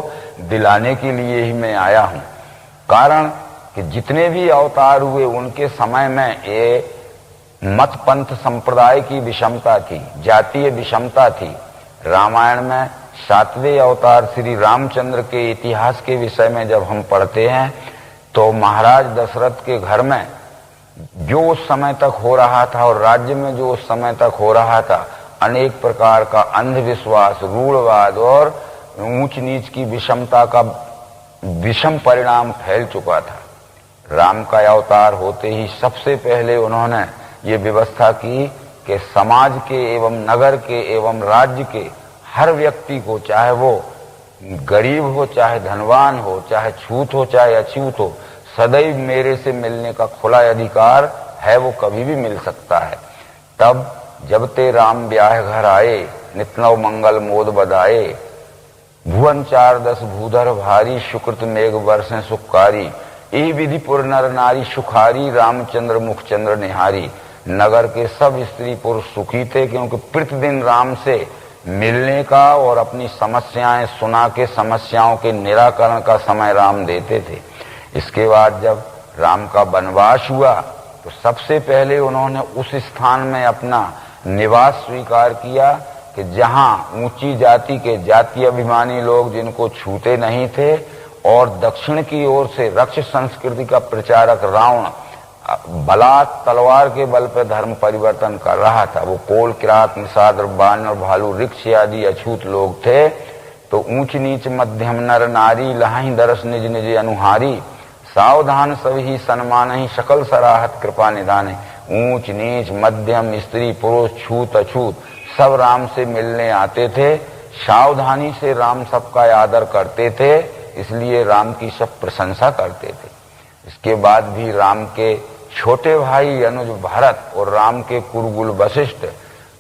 दिलाने के लिए ही मैं आया हूं। कारण कि जितने भी अवतार हुए उनके समय में ये मत पंथ संप्रदाय की विषमता थी, जातीय विषमता थी। रामायण में 7वें अवतार श्री रामचंद्र के इतिहास के विषय में जब हम पढ़ते हैं तो महाराज दशरथ के घर में जो उस समय तक हो रहा था और राज्य में जो उस समय तक हो रहा था, अनेक प्रकार का अंधविश्वास, रूढ़वाद और ऊंच नीच की विषमता का विषम परिणाम फैल चुका था। राम का अवतार होते ही सबसे पहले उन्होंने ये व्यवस्था की कि समाज के एवं नगर के एवं राज्य के हर व्यक्ति को, चाहे वो गरीब हो, चाहे धनवान हो, चाहे छूत हो, चाहे अछूत हो, सदैव मेरे से मिलने का खुला अधिकार है, वो कभी भी मिल सकता है। तब जब ते राम ब्याह घर आए, नित नव मंगल मोद बधाए, भुवन 4-10 भूधर भारी, सुकृत मेघ वर्षें सुखकारी, यही विधि पुर नर नारी सुखारी, रामचंद्र मुखचंद्र निहारी। नगर के सब स्त्री पुरुष सुखी थे क्योंकि प्रतिदिन राम से मिलने का और अपनी समस्याएं सुना के समस्याओं के निराकरण का समय राम देते थे। इसके बाद जब राम का वनवास हुआ तो सबसे पहले उन्होंने उस स्थान में अपना निवास स्वीकार किया कि जहां ऊंची जाति के जातीय अभिमानी लोग जिनको छूते नहीं थे और दक्षिण की ओर से रक्ष संस्कृति का प्रचारक रावण बलात् तलवार के बल पर धर्म परिवर्तन कर रहा था। वो कोल, किरात, निषाद, बानर, भालू, वृक्ष आदि अछूत लोग थे। तो ऊंच नीच मध्यम नर नारी, लहाई दरस निज निज अनुहारी, सावधान सभी सन्मान ही, सकल सराहत कृपा निदान। ऊंच नीच मध्यम स्त्री पुरुष छूत अछूत सब राम से मिलने आते थे। सावधानी से राम सबका आदर करते थे, इसलिए राम की सब प्रशंसा करते थे। इसके बाद भी राम के छोटे भाई अनुज भरत और राम के कुरुकुल वशिष्ठ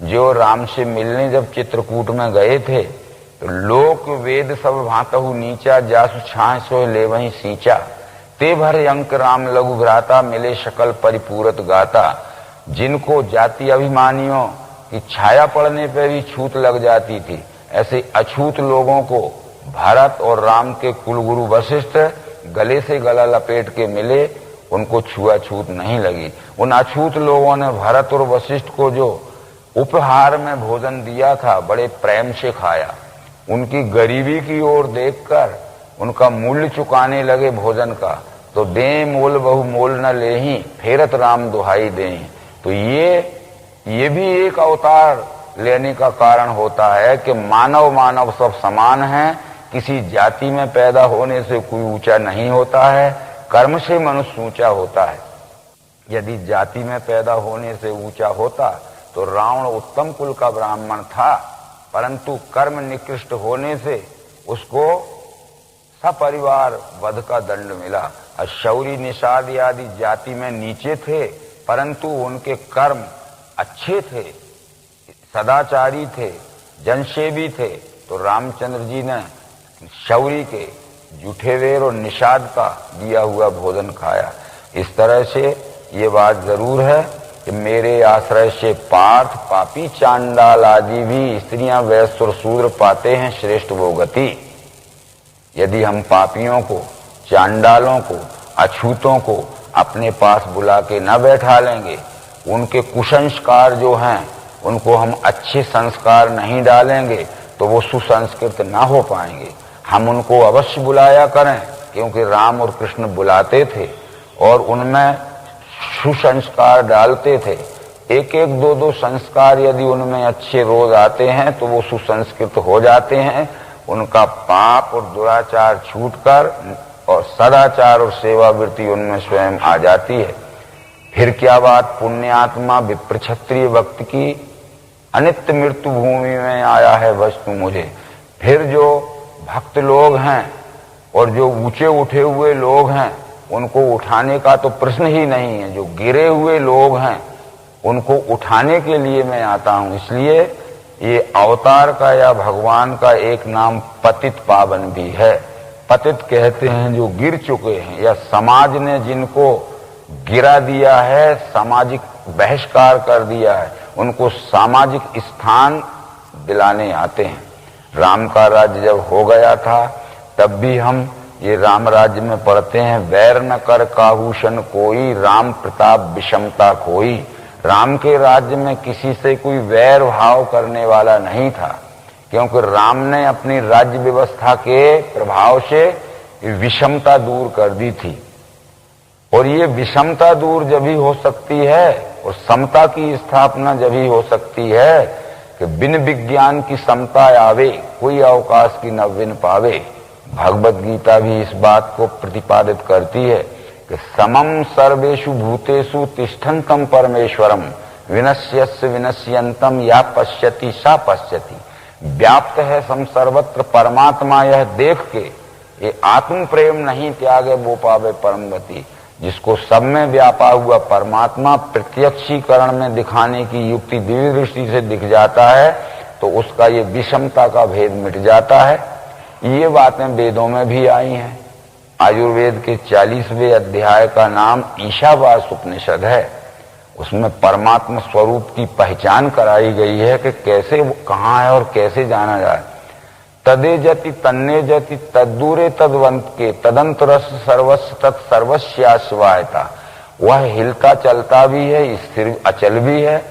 जो राम से मिलने जब चित्रकूट में गए थे, तो लोक वेद सब भांतहु नीचा, जासु छाह सो ले वहीं सींचा। ते भर अंक राम लघु भ्राता, मिले शकल परिपूरत गाता। जिनको जाति अभिमानियों की छाया पड़ने पर भी छूत लग जाती थी, ऐसे अछूत लोगों को भरत और राम के कुलगुरु वशिष्ठ गले से गला लपेट के मिले, उनको छुआछूत नहीं लगी। उन अछूत लोगों ने भरत और वशिष्ठ को जो उपहार में भोजन दिया था, बड़े प्रेम से खाया। उनकी गरीबी की ओर देखकर उनका मूल्य चुकाने लगे भोजन का। तो दे मोल बहु मोल न लेही, फेरत राम दुहाई देही। तो ये भी एक अवतार लेने का कारण होता है कि मानव मानव सब समान हैं। किसी जाति में पैदा होने से कोई ऊंचा नहीं होता है, कर्म से मनुष्य ऊंचा होता है। यदि जाति में पैदा होने से ऊंचा होता तो रावण उत्तम कुल का ब्राह्मण था, परंतु कर्म निकृष्ट होने से उसको सपरिवार वध का दंड मिला। शौरी निषाद आदि जाति में नीचे थे, परंतु उनके कर्म अच्छे थे, सदाचारी थे, जनसेवी थे। तो रामचंद्र जी ने शौरी के जूठेवेर और निषाद का दिया हुआ भोजन खाया। इस तरह से ये बात जरूर है कि मेरे आश्रय से पार्थ पापी चांडाल आदि भी स्त्रियां वैश्य और शूद्र पाते हैं श्रेष्ठ वो गति। यदि हम पापियों को, चांडालों को, अछूतों को अपने पास बुला के न बैठा लेंगे, उनके कुसंस्कार जो हैं उनको हम अच्छे संस्कार नहीं डालेंगे, तो वो सुसंस्कृत ना हो पाएंगे। हम उनको अवश्य बुलाया करें, क्योंकि राम और कृष्ण बुलाते थे और उनमें सुसंस्कार डालते थे। एक एक दो दो संस्कार यदि उनमें अच्छे रोज आते हैं तो वो सुसंस्कृत हो जाते हैं। उनका पाप और दुराचार छूटकर और सदाचार और सेवावृत्ति उनमें स्वयं आ जाती है। फिर क्या बात पुण्यात्मा विप्र क्षत्रिय भक्त की, अनित्य मृत्यु भूमि में आया है वस्तु मुझे। फिर जो भक्त लोग हैं और जो ऊंचे उठे हुए लोग हैं, उनको उठाने का तो प्रश्न ही नहीं है। जो गिरे हुए लोग हैं उनको उठाने के लिए मैं आता हूं। इसलिए ये अवतार का या भगवान का एक नाम पतित पावन भी है। पतित कहते हैं जो गिर चुके हैं या समाज ने जिनको गिरा दिया है, सामाजिक बहिष्कार कर दिया है, उनको सामाजिक स्थान दिलाने आते हैं। राम का राज्य जब हो गया था तब भी हम ये राम राज्य में पढ़ते हैं, वैर न कर काहूषण कोई, राम प्रताप विषमता कोई। राम के राज्य में किसी से कोई वैर भाव करने वाला नहीं था, क्योंकि राम ने अपनी राज्य व्यवस्था के प्रभाव से विषमता दूर कर दी थी। और ये विषमता दूर जब ही हो सकती है और समता की स्थापना जब ही हो सकती है कि बिन विज्ञान की समता आवे, कोई अवकाश की न विन पावे। भगवत गीता भी इस बात को प्रतिपादित करती है कि समम सर्वेषु भूतेषु तिष्ठन्तम परमेश्वरम, विनश्यस्य विनश्यन्तम या पश्यति सा पश्यति। व्याप्त है सम सर्वत्र परमात्मा, यह देख के ये आत्म प्रेम नहीं त्यागे वो पावे परम गति। जिसको सब में व्यापा हुआ परमात्मा प्रत्यक्षीकरण में दिखाने की युक्ति दिव्य दृष्टि से दिख जाता है, तो उसका ये विषमता का भेद मिट जाता है। ये बातें वेदों में भी आई हैं। आयुर्वेद के 40वें अध्याय का नाम ईशावास उपनिषद है। उसमें परमात्मा स्वरूप की पहचान कराई गई है कि कैसे वो कहाँ है और कैसे जाना जाए। तदे जति तन्ने जति तद्दूरे तदवंत के तदंतरस सर्वस्व तत्सर्वस्याश्वायता। वह हिलता चलता भी है, स्थिर अचल भी है,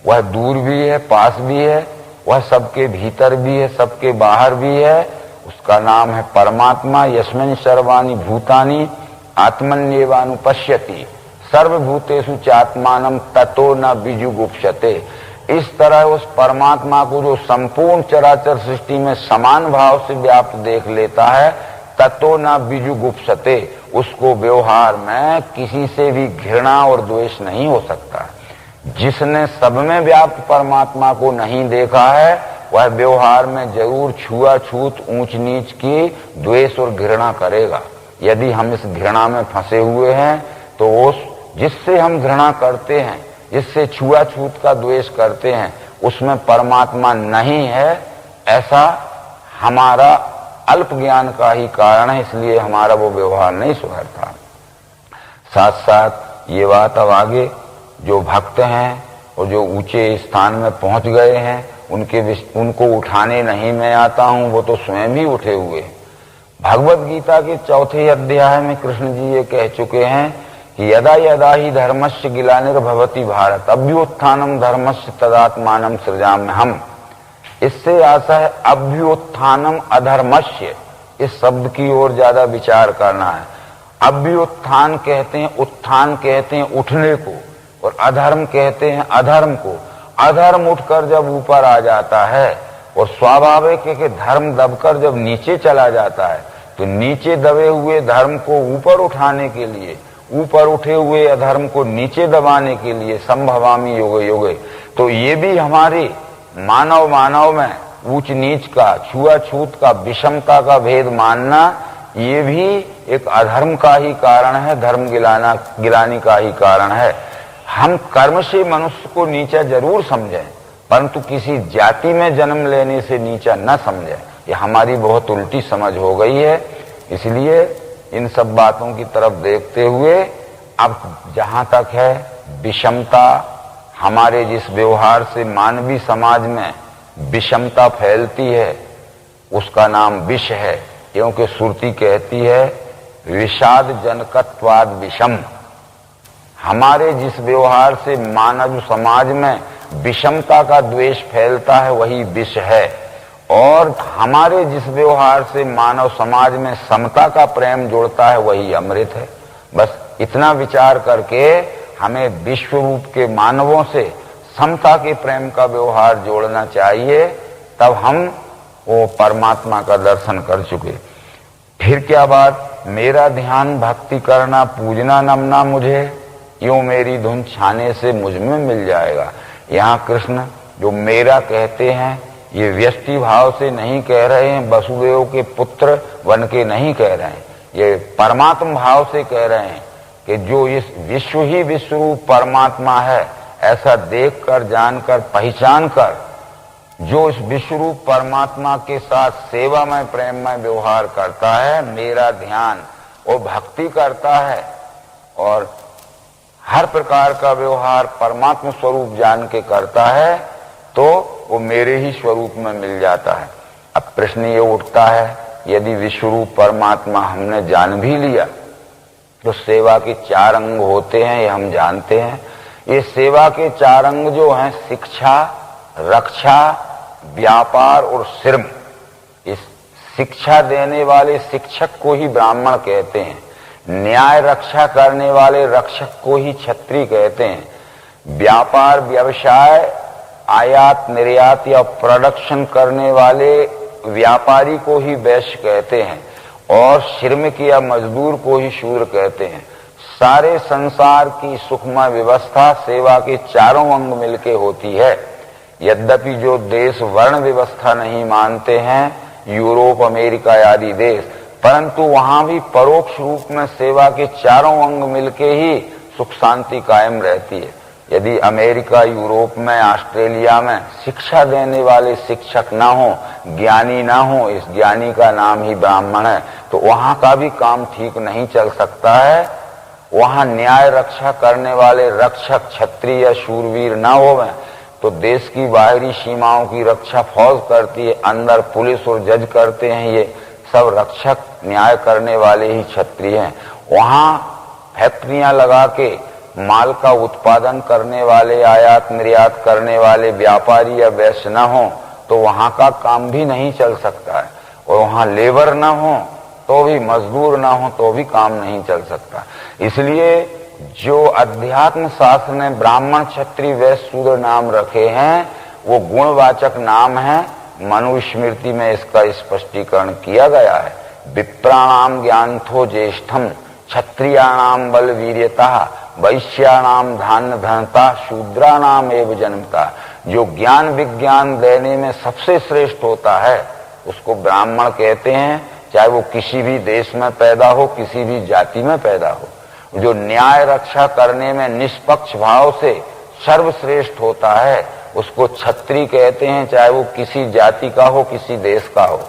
वह दूर भी है, पास भी है, वह सबके भीतर भी है, सबके बाहर भी है। उसका नाम है परमात्मा। यस्मिन् सर्वाणि भूतानि आत्मन्येवानुपश्यति। सर्वभूतेषु चात्मानं ततो न बीजुगुप्सते। इस तरह उस परमात्मा को जो संपूर्ण चराचर सृष्टि में समान भाव से व्याप्त देख लेता है, ततो न बीजुगुप्सते, उसको व्यवहार में किसी से भी घृणा और द्वेष नहीं हो सकता। जिसने सब में व्याप्त परमात्मा को नहीं देखा है, वह व्यवहार में जरूर छुआछूत, ऊंच नीच की द्वेष और घृणा करेगा। यदि हम इस घृणा में फंसे हुए हैं तो उस जिससे हम घृणा करते हैं, जिससे छुआछूत का द्वेष करते हैं, उसमें परमात्मा नहीं है, ऐसा हमारा अल्प ज्ञान का ही कारण है, इसलिए हमारा वो व्यवहार नहीं सुधरता। साथ साथ ये बात अब आगे जो भक्त हैं और जो ऊंचे स्थान में पहुंच गए हैं, उनको उठाने नहीं मैं आता हूं, वो तो स्वयं ही उठे हुए। भगवत गीता के 4 अध्याय में कृष्ण जी ये कह चुके हैं कि यदा यदा ही धर्मस्य ग्लानिर्भवति भारत अभ्युत्थानम धर्मस्य तदात्मानं सृजाम्यहम्। इससे आशा है अभ्युत्थानम अधर्मस्य, इस शब्द की ओर ज्यादा विचार करना है। अभ्युत्थान कहते हैं, उत्थान कहते हैं उठने को, और अधर्म कहते हैं अधर्म को। अधर्म उठकर जब ऊपर आ जाता है, और स्वाभाविक है कि धर्म दबकर जब नीचे चला जाता है, तो नीचे दबे हुए धर्म को ऊपर उठाने के लिए, ऊपर उठे हुए अधर्म को नीचे दबाने के लिए संभवामी योगे योगे। तो ये भी हमारे मानव में ऊंच नीच का, छुआछूत का, विषमता का भेद मानना, ये भी एक अधर्म का ही कारण है, धर्म गिलानी का ही कारण है। हम कर्म से मनुष्य को नीचा जरूर समझें, परंतु किसी जाति में जन्म लेने से नीचा न समझें। ये हमारी बहुत उल्टी समझ हो गई है। इसलिए इन सब बातों की तरफ देखते हुए अब जहां तक है विषमता, हमारे जिस व्यवहार से मानवीय समाज में विषमता फैलती है, उसका नाम विष है, क्योंकि श्रुति कहती है विषाद जनकत्वाद विषम। हमारे जिस व्यवहार से मानव समाज में विषमता का द्वेष फैलता है, वही विष है, और हमारे जिस व्यवहार से मानव समाज में समता का प्रेम जुड़ता है, वही अमृत है। बस इतना विचार करके हमें विश्व रूप के मानवों से समता के प्रेम का व्यवहार जोड़ना चाहिए, तब हम वो परमात्मा का दर्शन कर चुके। फिर क्या बात, मेरा ध्यान भक्ति करना, पूजना नमना मुझे, यूं मेरी धुन छाने से मुझ में मिल जाएगा। यहाँ कृष्ण जो मेरा कहते हैं, ये व्यष्टि भाव से नहीं कह रहे हैं, वसुदेव के पुत्र बन के नहीं कह रहे हैं, ये परमात्मा भाव से कह रहे हैं कि जो इस विश्व ही विश्व रूप परमात्मा है, ऐसा देखकर, जानकर, पहचान कर जो इस विश्व रूप परमात्मा के साथ सेवा में, प्रेम में व्यवहार करता है, मेरा ध्यान वो भक्ति करता है और हर प्रकार का व्यवहार परमात्मा स्वरूप जान के करता है, तो वो मेरे ही स्वरूप में मिल जाता है। अब प्रश्न ये उठता है, यदि विश्वरूप परमात्मा हमने जान भी लिया, तो सेवा के 4 अंग होते हैं, ये हम जानते हैं। ये सेवा के 4 अंग जो हैं, शिक्षा, रक्षा, व्यापार और श्रम। इस शिक्षा देने वाले शिक्षक को ही ब्राह्मण कहते हैं, न्याय रक्षा करने वाले रक्षक को ही क्षत्रिय कहते हैं, व्यापार व्यवसाय आयात निर्यात या प्रोडक्शन करने वाले व्यापारी को ही वैश्य कहते हैं, और श्रमिक या मजदूर को ही शूद्र कहते हैं। सारे संसार की सुखमय व्यवस्था सेवा के 4 अंग मिलके होती है। यद्यपि जो देश वर्ण व्यवस्था नहीं मानते हैं, यूरोप, अमेरिका आदि देश, परंतु वहां भी परोक्ष रूप में सेवा के 4 अंग मिलके ही सुख शांति कायम रहती है। यदि अमेरिका, यूरोप में, ऑस्ट्रेलिया में शिक्षा देने वाले शिक्षक ना हो, ज्ञानी ना हो, इस ज्ञानी का नाम ही ब्राह्मण है, तो वहां का भी काम ठीक नहीं चल सकता है। वहां न्याय रक्षा करने वाले रक्षक क्षत्रिय या शूरवीर ना होवे, तो देश की बाहरी सीमाओं की रक्षा फौज करती है, अंदर पुलिस और जज करते हैं, ये सब रक्षक न्याय करने वाले ही क्षत्रिय हैं। वहां फैक्ट्रियां लगा के माल का उत्पादन करने वाले, आयात निर्यात करने वाले व्यापारी या वैश्य न हो, तो वहां का काम भी नहीं चल सकता है। और वहां लेबर न हो तो भी, मजदूर न हो तो भी काम नहीं चल सकता। इसलिए जो अध्यात्म शास्त्र ने ब्राह्मण क्षत्रिय वैश्य शूद्र नाम रखे हैं वो गुणवाचक नाम है। मनुस्मृति में इसका स्पष्टीकरण किया गया है। विप्राणाम ज्ञानथो ज्येष्ठम, क्षत्रियाणाम बल वीर्यता, वैश्याणाम धान्य धनता, शूद्राणाम एव जन्मता। जो ज्ञान विज्ञान देने में सबसे श्रेष्ठ होता है उसको ब्राह्मण कहते हैं, चाहे वो किसी भी देश में पैदा हो, किसी भी जाति में पैदा हो। जो न्याय रक्षा करने में निष्पक्ष भाव से सर्वश्रेष्ठ होता है उसको क्षत्रिय कहते हैं, चाहे वो किसी जाति का हो, किसी देश का हो।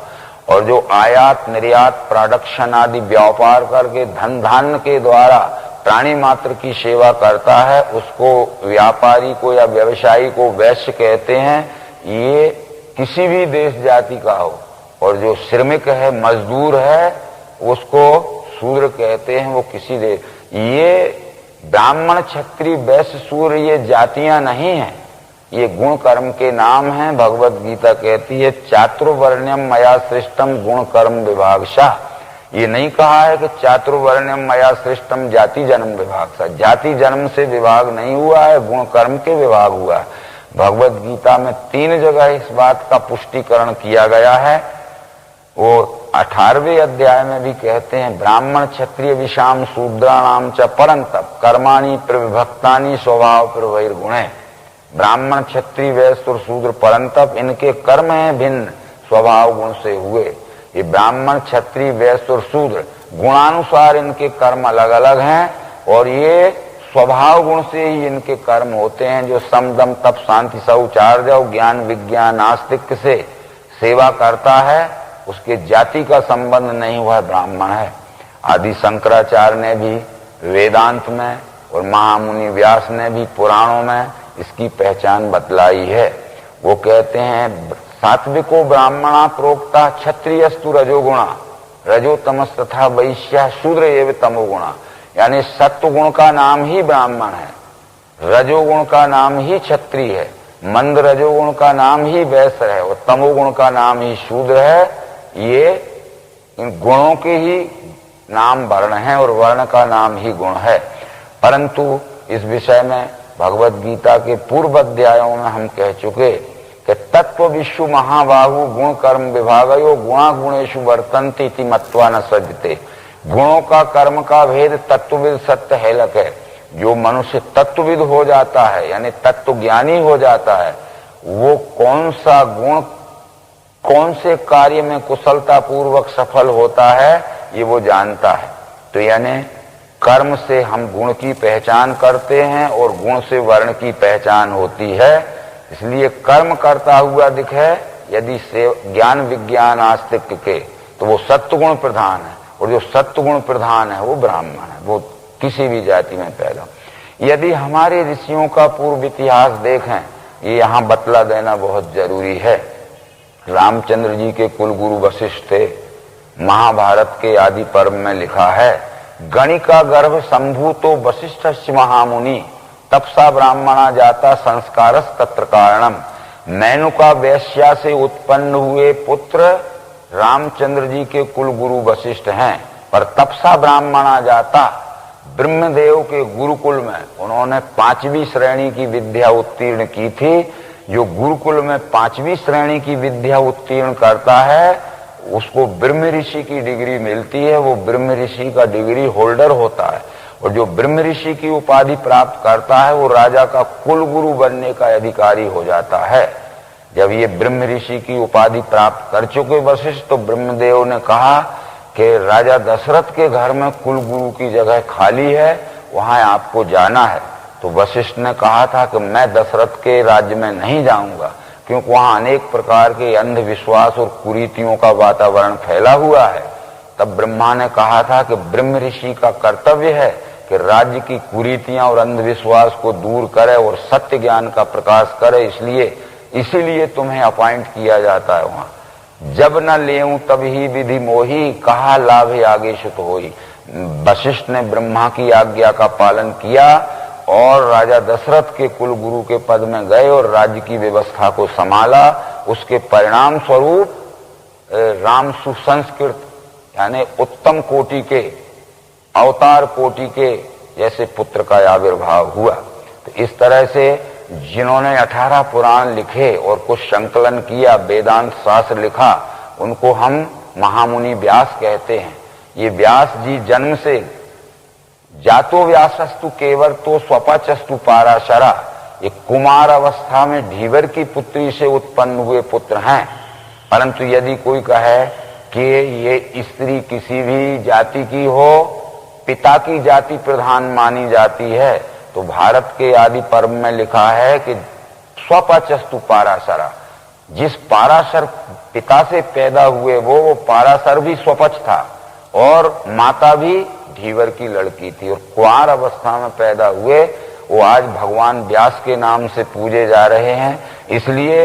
और जो आयात निर्यात प्रोडक्शन आदि व्यापार करके धन धान्य के द्वारा प्राणी मात्र की सेवा करता है उसको व्यापारी को या व्यवसायी को वैश्य कहते हैं, ये किसी भी देश जाति का हो। और जो श्रमिक है, मजदूर है, उसको शूद्र कहते हैं, वो किसी देश। ये ब्राह्मण क्षत्रिय वैश्य शूद्र ये जातियां नहीं हैं, ये गुण कर्म के नाम हैं। भगवत गीता कहती है चातुर्वर्ण्यम मया सृष्टम गुण कर्म विभागशः। ये नहीं कहा है कि चातुर्वर्ण्यम मया सृष्टम जाति जन्म विभागशः। जाति जन्म से विभाग नहीं हुआ है, गुण कर्म के विभाग हुआ है। भगवत गीता में 3 जगह इस बात का पुष्टिकरण किया गया है। वो 18वें अध्याय में भी कहते हैं ब्राह्मण क्षत्रिय विषाम शूद्राणाम च परंतप कर्माणि प्रविभक्तानि स्वभाव प्रवैर्गुणे। ब्राह्मण क्षत्रिय वैश्य और शूद्र परंतप इनके कर्म हैं भिन्न, स्वभाव गुण से हुए। ये ब्राह्मण क्षत्रिय वैश्य और शूद्र गुणानुसार इनके कर्म अलग अलग हैं और ये स्वभाव गुण से ही इनके कर्म होते हैं। जो समदम तप शांति शौचार्य ज्ञान विज्ञान आस्तिक से सेवा करता है उसके जाति का संबंध नहीं हुआ, ब्राह्मण है। आदि शंकराचार्य ने भी वेदांत में और महामुनि व्यास ने भी पुराणों में इसकी पहचान बतलाई है। वो कहते हैं सात्विको ब्राह्मणा प्रोक्ता क्षत्रियस्तु रजोगुणा रजो तमस तथा वैश्य शूद्र एव तमोगुणा। यानी सत्व गुण का नाम ही ब्राह्मण है, रजोगुण का नाम ही क्षत्रिय है, मंद रजोगुण का नाम ही वैश्य है और तमोगुण का नाम ही शूद्र है। ये इन गुणों के ही नाम वर्ण है और वर्ण का नाम ही गुण है। परंतु इस विषय में भगवत गीता के पूर्व अध्यायों में हम कह चुके कि तत्व विश्व महाबाहु गुण कर्म विभागयो गुणा गुणेषु वर्तन्ते इति मत्वा न सज्जते। गुणों का कर्म का भेद तत्वविद सत्य हेलक है। जो मनुष्य तत्वविद हो जाता है यानी तत्व ज्ञानी हो जाता है वो कौन सा गुण कौन से कार्य में कुशलता पूर्वक सफल होता है ये वो जानता है। तो यानी कर्म से हम गुण की पहचान करते हैं और गुण से वर्ण की पहचान होती है। इसलिए कर्म करता हुआ दिखे यदि से ज्ञान विज्ञान आस्तिक के तो वो सत्वगुण प्रधान है और जो सत्वगुण प्रधान है वो ब्राह्मण है, वो किसी भी जाति में पैदा। यदि हमारे ऋषियों का पूर्व इतिहास देखें ये यहाँ बतला देना बहुत जरूरी है। रामचंद्र जी के कुल गुरु वशिष्ठ थे। महाभारत के आदि पर्व में लिखा है गणिका गर्भ संभूतो वशिष्ठ महामुनि तपसा ब्राह्मणा जाता संस्कारस तत्र कारणम। मेनुका वैश्या से उत्पन्न हुए पुत्र रामचंद्र जी के कुल गुरु वशिष्ठ हैं, पर तपसा ब्राह्मणा जाता ब्रह्मदेव के गुरुकुल में उन्होंने 5वीं श्रेणी की विद्या उत्तीर्ण की थी। जो गुरुकुल में 5वीं श्रेणी की विद्या उत्तीर्ण करता है उसको ब्रह्म ऋषि की डिग्री मिलती है, वो ब्रह्म ऋषि का डिग्री होल्डर होता है। और जो ब्रह्म ऋषि की उपाधि प्राप्त करता है वो राजा का कुल गुरु बनने का अधिकारी हो जाता है। जब ये ब्रह्म ऋषि की उपाधि प्राप्त कर चुके वशिष्ठ तो ब्रह्मदेव ने कहा कि राजा दशरथ के घर में कुल गुरु की जगह खाली है, वहां आपको जाना है। तो वशिष्ठ ने कहा था कि मैं दशरथ के राज्य में नहीं जाऊंगा क्योंकि वहां अनेक प्रकार के अंधविश्वास और कुरीतियों का वातावरण फैला हुआ है। तब ब्रह्मा ने कहा था कि ब्रह्म ऋषि का कर्तव्य है कि राज्य की कुरीतियां और अंधविश्वास को दूर करे और सत्य ज्ञान का प्रकाश करे, इसीलिए तुम्हें अपॉइंट किया जाता है वहां। जब न लेऊं तब ही विधि मोही कहा लाभ आगे सुत होई। वशिष्ठ ने ब्रह्मा की आज्ञा का पालन किया और राजा दशरथ के कुल गुरु के पद में गए और राज्य की व्यवस्था को संभाला। उसके परिणाम स्वरूप राम सुसंस्कृत यानी उत्तम कोटि के अवतार कोटि के जैसे पुत्र का आविर्भाव हुआ। तो इस तरह से जिन्होंने 18 पुराण लिखे और कुछ संकलन किया, वेदांत शास्त्र लिखा, उनको हम महामुनि व्यास कहते हैं। ये व्यास जी जन्म से जातो व्यासस्तु केवर तो स्वपचस्तु पाराशरा, ये कुमार अवस्था में ढीवर की पुत्री से उत्पन्न हुए पुत्र हैं। परंतु यदि कोई कहे कि ये स्त्री किसी भी जाति की हो, पिता की जाति प्रधान मानी जाती है, तो भारत के आदि पर्व में लिखा है कि स्वपचस्तु पाराशरा, जिस पाराशर पिता से पैदा हुए वो पाराशर भी स्वपच था और माता भी ढीवर की लड़की थी, और कुंवार अवस्था में पैदा हुए वो आज भगवान व्यास के नाम से पूजे जा रहे हैं। इसलिए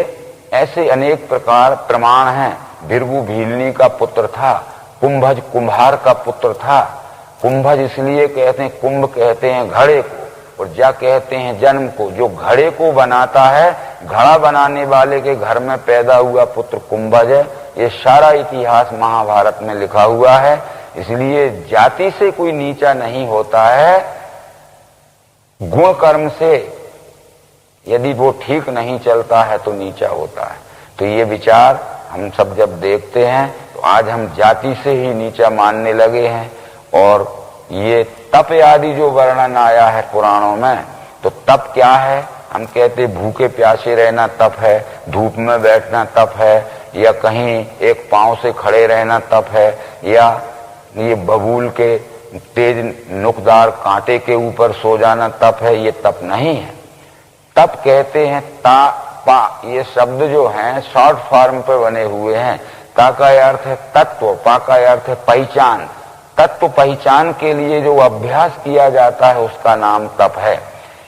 ऐसे अनेक प्रकार प्रमाण हैं। भृगु भीलनी का पुत्र था, कुंभज कुम्हार का पुत्र था। कुंभज इसलिए कहते हैं, कुंभ कहते हैं घड़े को, और जा कहते हैं जन्म को। जो घड़े को बनाता है, घड़ा बनाने वाले के घर में पैदा हुआ पुत्र कुंभज है। ये सारा इतिहास महाभारत में लिखा हुआ है। इसलिए जाति से कोई नीचा नहीं होता है, गुण कर्म से यदि वो ठीक नहीं चलता है तो नीचा होता है। तो ये विचार हम सब जब देखते हैं तो आज हम जाति से ही नीचा मानने लगे हैं। और ये तप आदि जो वर्णन आया है पुराणों में, तो तप क्या है? हम कहते भूखे प्यासे रहना तप है, धूप में बैठना तप है, या कहीं एक पांव से खड़े रहना तप है, या ये बबूल के तेज नुकदार कांटे के ऊपर सो जाना तप है। ये तप नहीं है। तप कहते हैं ता पा, ये शब्द जो हैं शॉर्ट फॉर्म पे बने हुए हैं। ता का अर्थ है तत्व, पा का अर्थ है पहचान। तत्व पहचान के लिए जो अभ्यास किया जाता है उसका नाम तप है।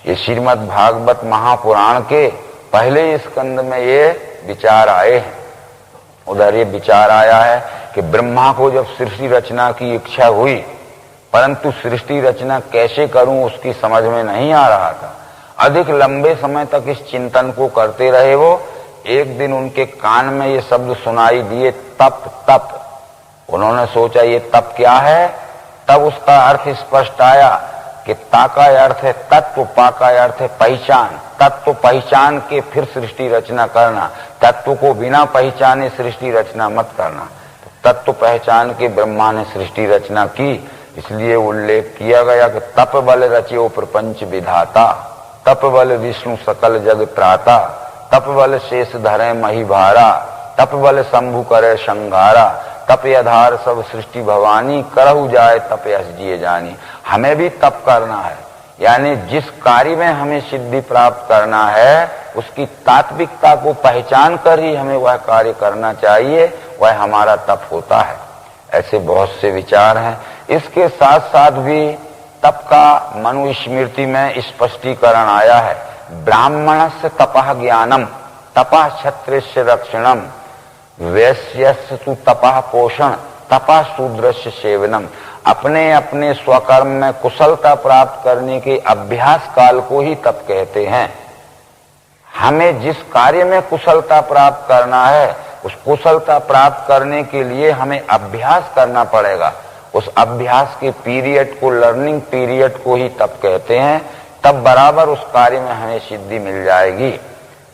ये श्रीमद् भागवत महापुराण के पहले स्कंद में ये विचार आए हैं। उधर ये विचार आया है कि ब्रह्मा को जब सृष्टि रचना की इच्छा हुई, परंतु सृष्टि रचना कैसे करूं उसकी समझ में नहीं आ रहा था। अधिक लंबे समय तक इस चिंतन को करते रहे वो। एक दिन उनके कान में ये शब्द सुनाई दिए, तप तप। उन्होंने सोचा ये तप क्या है? तब उसका अर्थ स्पष्ट आया कि ता का अर्थ है तत्व, पा का अर्थ है पहचान। तत्व पहचान के फिर सृष्टि रचना करना, तत्व को बिना पहचाने सृष्टि रचना मत करना। तो तत्व पहचान के ब्रह्मा ने सृष्टि रचना की। इसलिए उल्लेख किया गया कि तप बल रचयो प्रपंच विधाता, तप बल विष्णु सकल जग त्राता, तप बल शेष धरे मही भारा, तप बल शंभु करे संघारा, तप आधार सब सृष्टि भवानी, करहु जाए तप यश जिए जानी। हमें भी तप करना है, यानी जिस कार्य में हमें सिद्धि प्राप्त करना है उसकी तात्विकता को पहचान कर ही हमें वह कार्य करना चाहिए, वह हमारा तप होता है। ऐसे बहुत से विचार हैं। इसके साथ साथ भी तप का मनुस्मृति में स्पष्टीकरण आया है। ब्राह्मणस्य तपः ज्ञानम, तपः क्षत्रियस्य रक्षणम, वैश्यस्य तु तपः पोषण, तपः शूद्रस्य सेवनम। अपने अपने स्वकर्म में कुशलता प्राप्त करने के अभ्यास काल को ही तप कहते हैं। हमें जिस कार्य में कुशलता प्राप्त करना है उस कुशलता प्राप्त करने के लिए हमें अभ्यास करना पड़ेगा। उस अभ्यास के पीरियड को, लर्निंग पीरियड को ही तप कहते हैं। तब बराबर उस कार्य में हमें सिद्धि मिल जाएगी।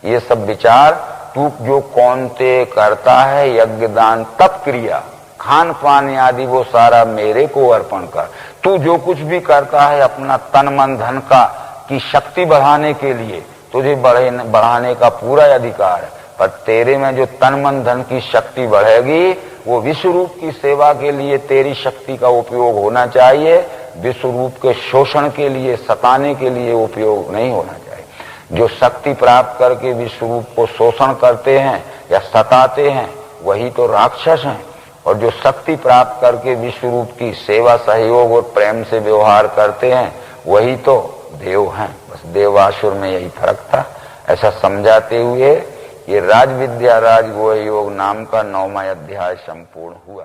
ये सब विचार तू जो कौनते करता है यज्ञ दान तप क्रिया, खान पान आदि वो सारा मेरे को अर्पण कर। तू जो कुछ भी करता है अपना तन मन धन का की शक्ति बढ़ाने के लिए, तुझे बढ़ाने का पूरा अधिकार है। पर तेरे में जो तन मन धन की शक्ति बढ़ेगी वो विश्व रूप की सेवा के लिए तेरी शक्ति का उपयोग होना चाहिए। विश्व रूप के शोषण के लिए, सताने के लिए उपयोग नहीं होना चाहिए। जो शक्ति प्राप्त करके विश्व रूप को शोषण करते हैं या सताते हैं वही तो राक्षस हैं, और जो शक्ति प्राप्त करके विश्व रूप की सेवा, सहयोग और प्रेम से व्यवहार करते हैं वही तो देव हैं। बस देवासुर में यही फर्क था। ऐसा समझाते हुए ये राज विद्या राज गुह योग नाम का 9वां अध्याय संपूर्ण हुआ।